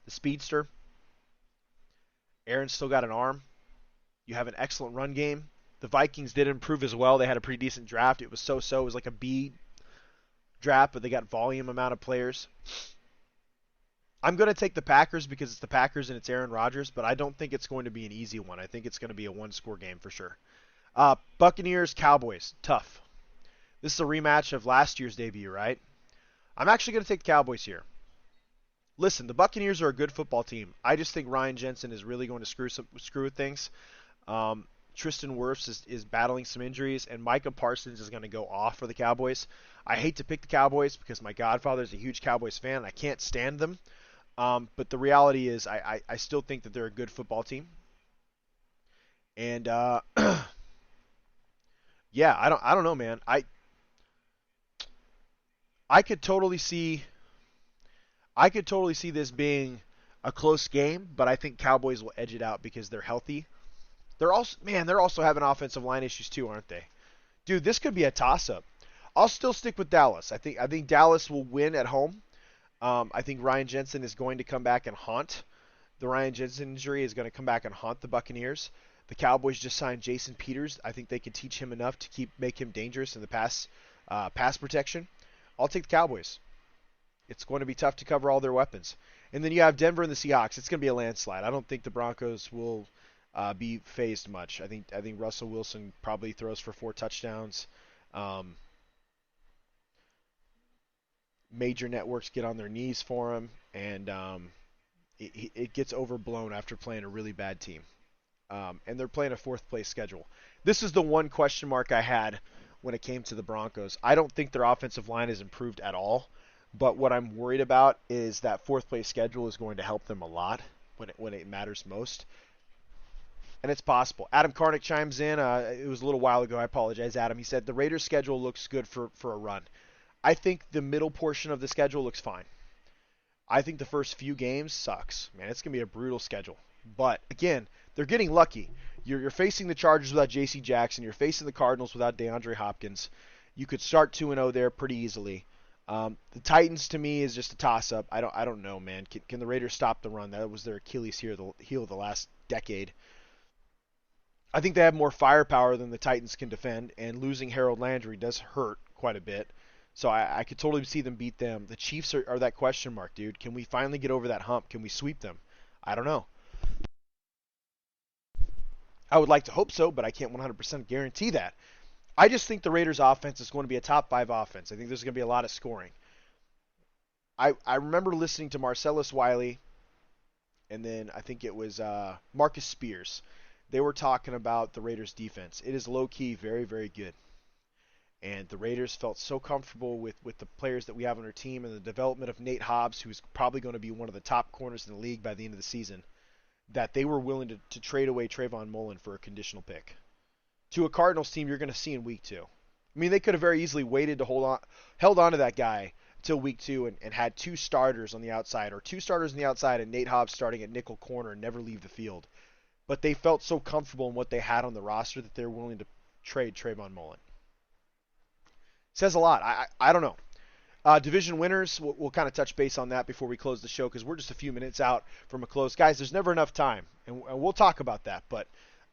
The speedster. Aaron's still got an arm. You have an excellent run game. The Vikings did improve as well. They had a pretty decent draft. It was so-so. It was like a B draft, but they got volume amount of players. I'm going to take the Packers because it's the Packers and it's Aaron Rodgers, but I don't think it's going to be an easy one. I think it's going to be a one-score game for sure. Buccaneers, Cowboys. Tough. This is a rematch of last year's debut, right? I'm actually going to take the Cowboys here. Listen, the Buccaneers are a good football team. I just think Ryan Jensen is really going to screw with things. Tristan Wirfs is battling some injuries, and Micah Parsons is going to go off for the Cowboys. I hate to pick the Cowboys because my godfather is a huge Cowboys fan. I can't stand them. But the reality is I still think that they're a good football team. And yeah, I don't know, man. I could totally see this being a close game, but I think Cowboys will edge it out because they're healthy. They're also having offensive line issues too, aren't they? Dude, this could be a toss-up. I'll still stick with Dallas. I think Dallas will win at home. I think Ryan Jensen is going to come back and haunt. The Ryan Jensen injury is going to come back and haunt the Buccaneers. The Cowboys just signed Jason Peters. I think they can teach him enough to make him dangerous in the pass protection. I'll take the Cowboys. It's going to be tough to cover all their weapons. And then you have Denver and the Seahawks. It's going to be a landslide. I don't think the Broncos will be phased much. I think Russell Wilson probably throws for 4 touchdowns. Major networks get on their knees for him, and it gets overblown after playing a really bad team. And they're playing a fourth place schedule. This is the one question mark I had when it came to the Broncos. I don't think their offensive line has improved at all, but what I'm worried about is that fourth place schedule is going to help them a lot when it matters most. And it's possible. Adam Karnick chimes in. It was a little while ago. I apologize, Adam. He said the Raiders' schedule looks good for a run. I think the middle portion of the schedule looks fine. I think the first few games sucks. Man, it's going to be a brutal schedule. But, again, they're getting lucky. You're facing the Chargers without J.C. Jackson. You're facing the Cardinals without DeAndre Hopkins. You could start 2-0 there pretty easily. The Titans, to me, is just a toss-up. I don't know, man. Can the Raiders stop the run? That was their Achilles heel of the last decade. I think they have more firepower than the Titans can defend, and losing Harold Landry does hurt quite a bit. So I could totally see them beat them. The Chiefs are that question mark, dude. Can we finally get over that hump? Can we sweep them? I don't know. I would like to hope so, but I can't 100% guarantee that. I just think the Raiders' offense is going to be a top 5 offense. I think there's going to be a lot of scoring. I remember listening to Marcellus Wiley, and then I think it was Marcus Spears. They were talking about the Raiders' defense. It is low-key very, very good. And the Raiders felt so comfortable with the players that we have on our team and the development of Nate Hobbs, who's probably going to be one of the top corners in the league by the end of the season, that they were willing to trade away Trayvon Mullen for a conditional pick. To a Cardinals team you're going to see in week 2. I mean, they could have very easily waited to held on to that guy until week 2 and had 2 starters on the outside, or 2 starters on the outside and Nate Hobbs starting at nickel corner and never leave the field. But they felt so comfortable in what they had on the roster that they're willing to trade Trayvon Mullen. Says a lot. I don't know. Division winners, we'll kind of touch base on that before we close the show because we're just a few minutes out from a close. Guys, there's never enough time, and we'll talk about that, but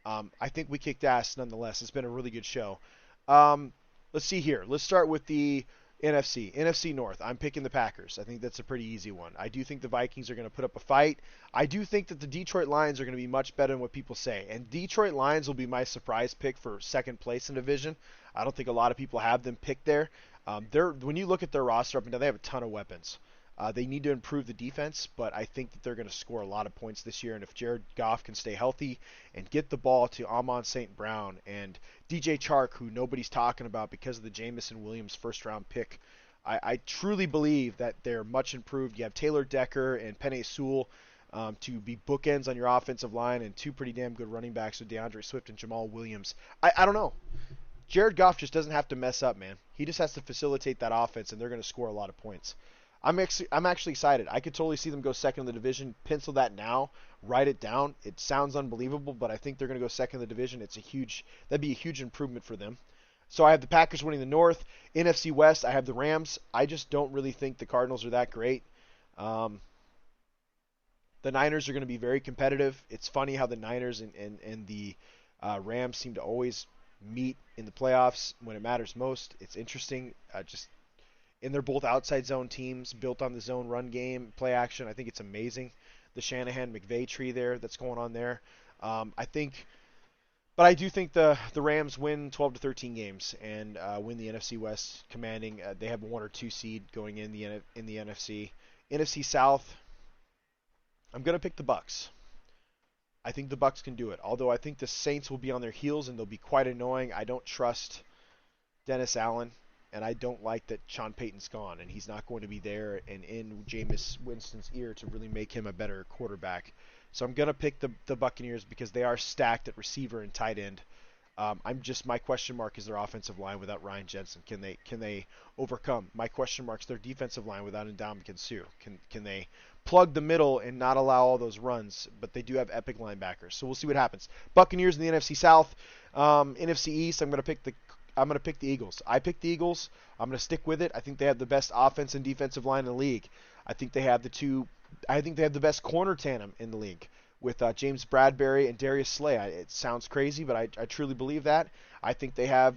I think we kicked ass nonetheless. It's been a really good show. Let's see here. Let's start with the NFC North. I'm picking the Packers. I think that's a pretty easy one. I do think the Vikings are going to put up a fight. I do think that the Detroit Lions are going to be much better than what people say, and Detroit Lions will be my surprise pick for second place in division. I don't think a lot of people have them picked there. When you look at their roster up and down, they have a ton of weapons. They need to improve the defense, but I think that they're going to score a lot of points this year. And if Jared Goff can stay healthy and get the ball to Amon St. Brown and DJ Chark, who nobody's talking about because of the Jamison Williams first-round pick, I truly believe that they're much improved. You have Taylor Decker and Penei Sewell to be bookends on your offensive line, and 2 pretty damn good running backs with DeAndre Swift and Jamal Williams. I don't know. Jared Goff just doesn't have to mess up, man. He just has to facilitate that offense, and they're going to score a lot of points. I'm actually excited. I could totally see them go second in the division. Pencil that now. Write it down. It sounds unbelievable, but I think they're going to go second in the division. That'd be a huge improvement for them. So I have the Packers winning the North. NFC West, I have the Rams. I just don't really think the Cardinals are that great. The Niners are going to be very competitive. It's funny how the Niners and the Rams seem to always meet in the playoffs when it matters most. It's interesting. And they're both outside zone teams built on the zone run game, play action. I think it's amazing. The Shanahan-McVay tree there that's going on there. But I do think the Rams win 12 to 13 games and win the NFC West commanding. They have a 1 or 2 seed going in the NFC. NFC South, I'm going to pick the Bucks. I think the Bucks can do it. Although I think the Saints will be on their heels and they'll be quite annoying. I don't trust Dennis Allen. And I don't like that Sean Payton's gone, and he's not going to be there and in Jameis Winston's ear to really make him a better quarterback. So I'm going to pick the Buccaneers because they are stacked at receiver and tight end. My question mark is their offensive line without Ryan Jensen. Can they overcome? My question mark is their defensive line without Ndamukong Suh. Can they plug the middle and not allow all those runs? But they do have epic linebackers, so we'll see what happens. Buccaneers in the NFC South. NFC East, I'm going to pick the Eagles. I picked the Eagles. I'm going to stick with it. I think they have the best offense and defensive line in the league. I think they have the best corner tandem in the league with James Bradbury and Darius Slay. It sounds crazy, but I truly believe that. I think they have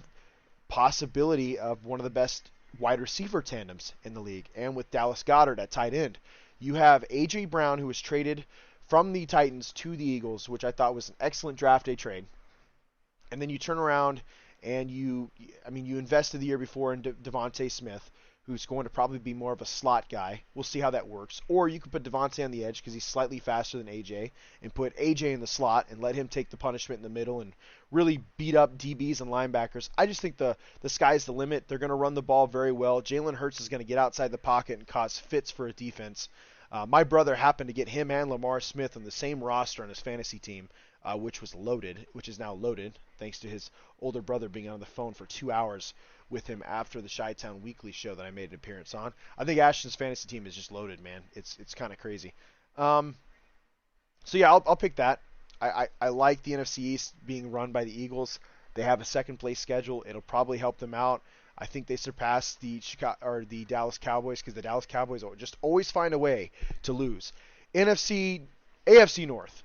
possibility of one of the best wide receiver tandems in the league. And with Dallas Goedert at tight end, you have A.J. Brown, who was traded from the Titans to the Eagles, which I thought was an excellent draft day trade. And then you turn around and you invested the year before in Devontae Smith, who's going to probably be more of a slot guy. We'll see how that works. Or you could put Devontae on the edge because he's slightly faster than AJ, and put AJ in the slot and let him take the punishment in the middle and really beat up DBs and linebackers. I just think the sky's the limit. They're going to run the ball very well. Jalen Hurts is going to get outside the pocket and cause fits for a defense. My brother happened to get him and Lamar Smith on the same roster on his fantasy team, which is now loaded, thanks to his older brother being on the phone for 2 hours with him after the Chi-Town Weekly show that I made an appearance on. I think Ashton's fantasy team is just loaded, man. It's kind of crazy. So yeah, I'll pick that. I like the NFC East being run by the Eagles. They have a second place schedule. It'll probably help them out. I think they surpass the Dallas Cowboys because the Dallas Cowboys just always find a way to lose. AFC North.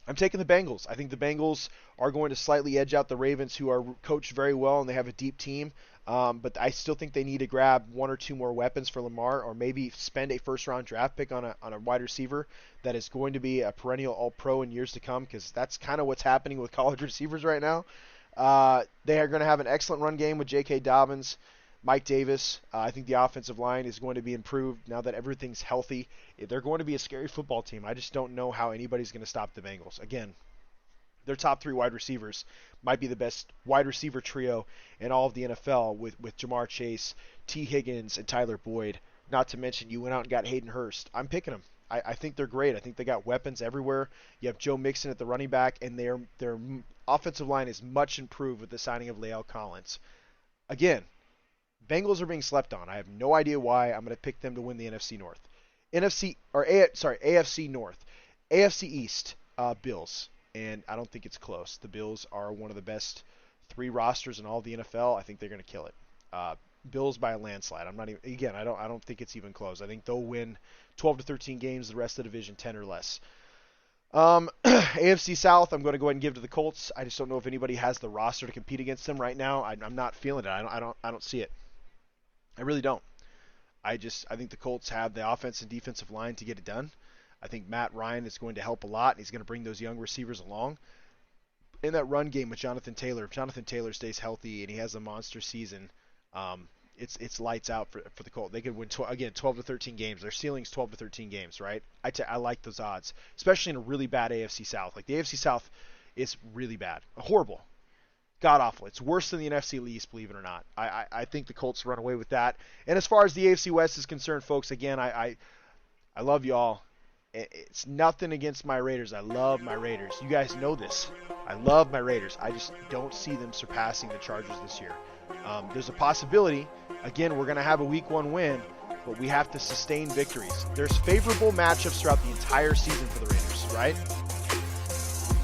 I'm taking the Bengals. I think the Bengals are going to slightly edge out the Ravens, who are coached very well and they have a deep team. But I still think they need to grab one or two more weapons for Lamar, or maybe spend a first-round draft pick on a wide receiver that is going to be a perennial All-Pro in years to come, because that's kind of what's happening with college receivers right now. They are going to have an excellent run game with J.K. Dobbins, Mike Davis. I think the offensive line is going to be improved now that everything's healthy. They're going to be a scary football team. I just don't know how anybody's going to stop the Bengals. Again, their top three wide receivers might be the best wide receiver trio in all of the NFL with Jamar Chase, T. Higgins, and Tyler Boyd. Not to mention you went out and got Hayden Hurst. I'm picking them. I think they're great. I think they got weapons everywhere. You have Joe Mixon at the running back, and their offensive line is much improved with the signing of La'el Collins. Again, Bengals are being slept on. I have no idea why. I'm going to pick them to win the NFC North. AFC North. AFC East, Bills. And I don't think it's close. The Bills are one of the best three rosters in all of the NFL. I think they're going to kill it. Bills by a landslide. I don't think it's even close. I think they'll win 12 to 13 games, the rest of the division 10 or less. AFC South, I'm going to go ahead and give to the Colts. I just don't know if anybody has the roster to compete against them right now. I'm not feeling it. I don't see it. I really don't. I think the Colts have the offense and defensive line to get it done. I think Matt Ryan is going to help a lot, and he's going to bring those young receivers along. In that run game with Jonathan Taylor, if Jonathan Taylor stays healthy and he has a monster season, it's lights out for the Colts. They could win 12 to 13 games. Their ceiling's 12 to 13 games, right? I like those odds, especially in a really bad AFC South. Like the AFC South is really bad, horrible, god awful. It's worse than the NFC East, believe it or not. I think the Colts run away with that. And as far as the AFC West is concerned, folks, again, I love y'all. It's nothing against my Raiders. I love my Raiders. You guys know this. I love my Raiders. I just don't see them surpassing the Chargers this year. There's a possibility. Again, we're going to have a Week 1 win, but we have to sustain victories. There's favorable matchups throughout the entire season for the Raiders, right?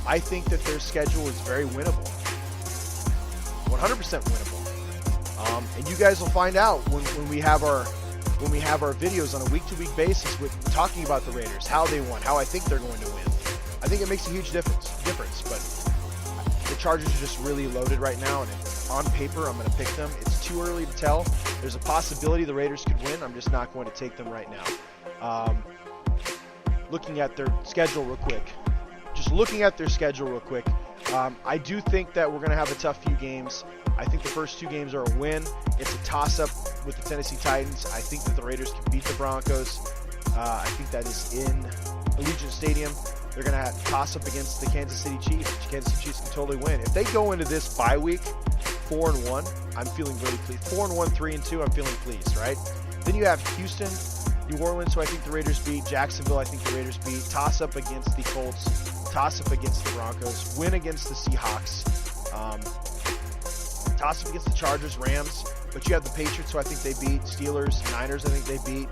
I think that their schedule is very winnable. 100% winnable. And you guys will find out when we have our videos on a week-to-week basis with talking about the Raiders, how they won, how I think they're going to win. I think it makes a huge difference, but the Chargers are just really loaded right now, and on paper, I'm going to pick them. It's too early to tell. There's a possibility the Raiders could win. I'm just not going to take them right now. Looking at their schedule real quick. I do think that we're going to have a tough few games. I think the first two games are a win. It's a toss-up with the Tennessee Titans. I think that the Raiders can beat the Broncos. I think that is in Allegiant Stadium. They're going to have toss-up against the Kansas City Chiefs. Kansas City Chiefs can totally win. If they go into this bye week 4-1, I'm feeling really pleased. 4-1, 3-2, I'm feeling pleased, right? Then you have Houston, New Orleans, who I think the Raiders beat. Jacksonville, I think the Raiders beat. Toss-up against the Colts. Toss-up against the Broncos. Win against the Seahawks. Toss-up against the Chargers, Rams. But you have the Patriots, who I think they beat. Steelers, Niners, I think they beat.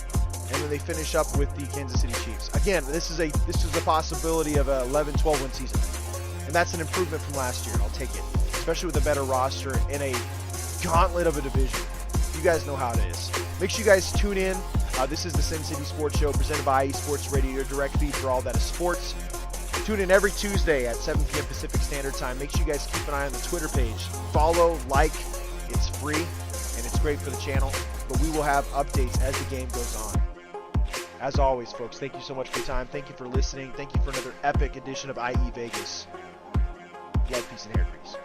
And then they finish up with the Kansas City Chiefs. Again, this is a possibility of a 11-12 win season. And that's an improvement from last year. I'll take it. Especially with a better roster in a gauntlet of a division. You guys know how it is. Make sure you guys tune in. This is the Sin City Sports Show presented by IE Sports Radio, your direct feed for all that is sports. Tune in every Tuesday at 7 p.m. Pacific Standard Time. Make sure you guys keep an eye on the Twitter page. Follow, like. It's free, and it's great for the channel. But we will have updates as the game goes on. As always, folks, thank you so much for your time. Thank you for listening. Thank you for another epic edition of IE Vegas. Love, peace, and hair grease.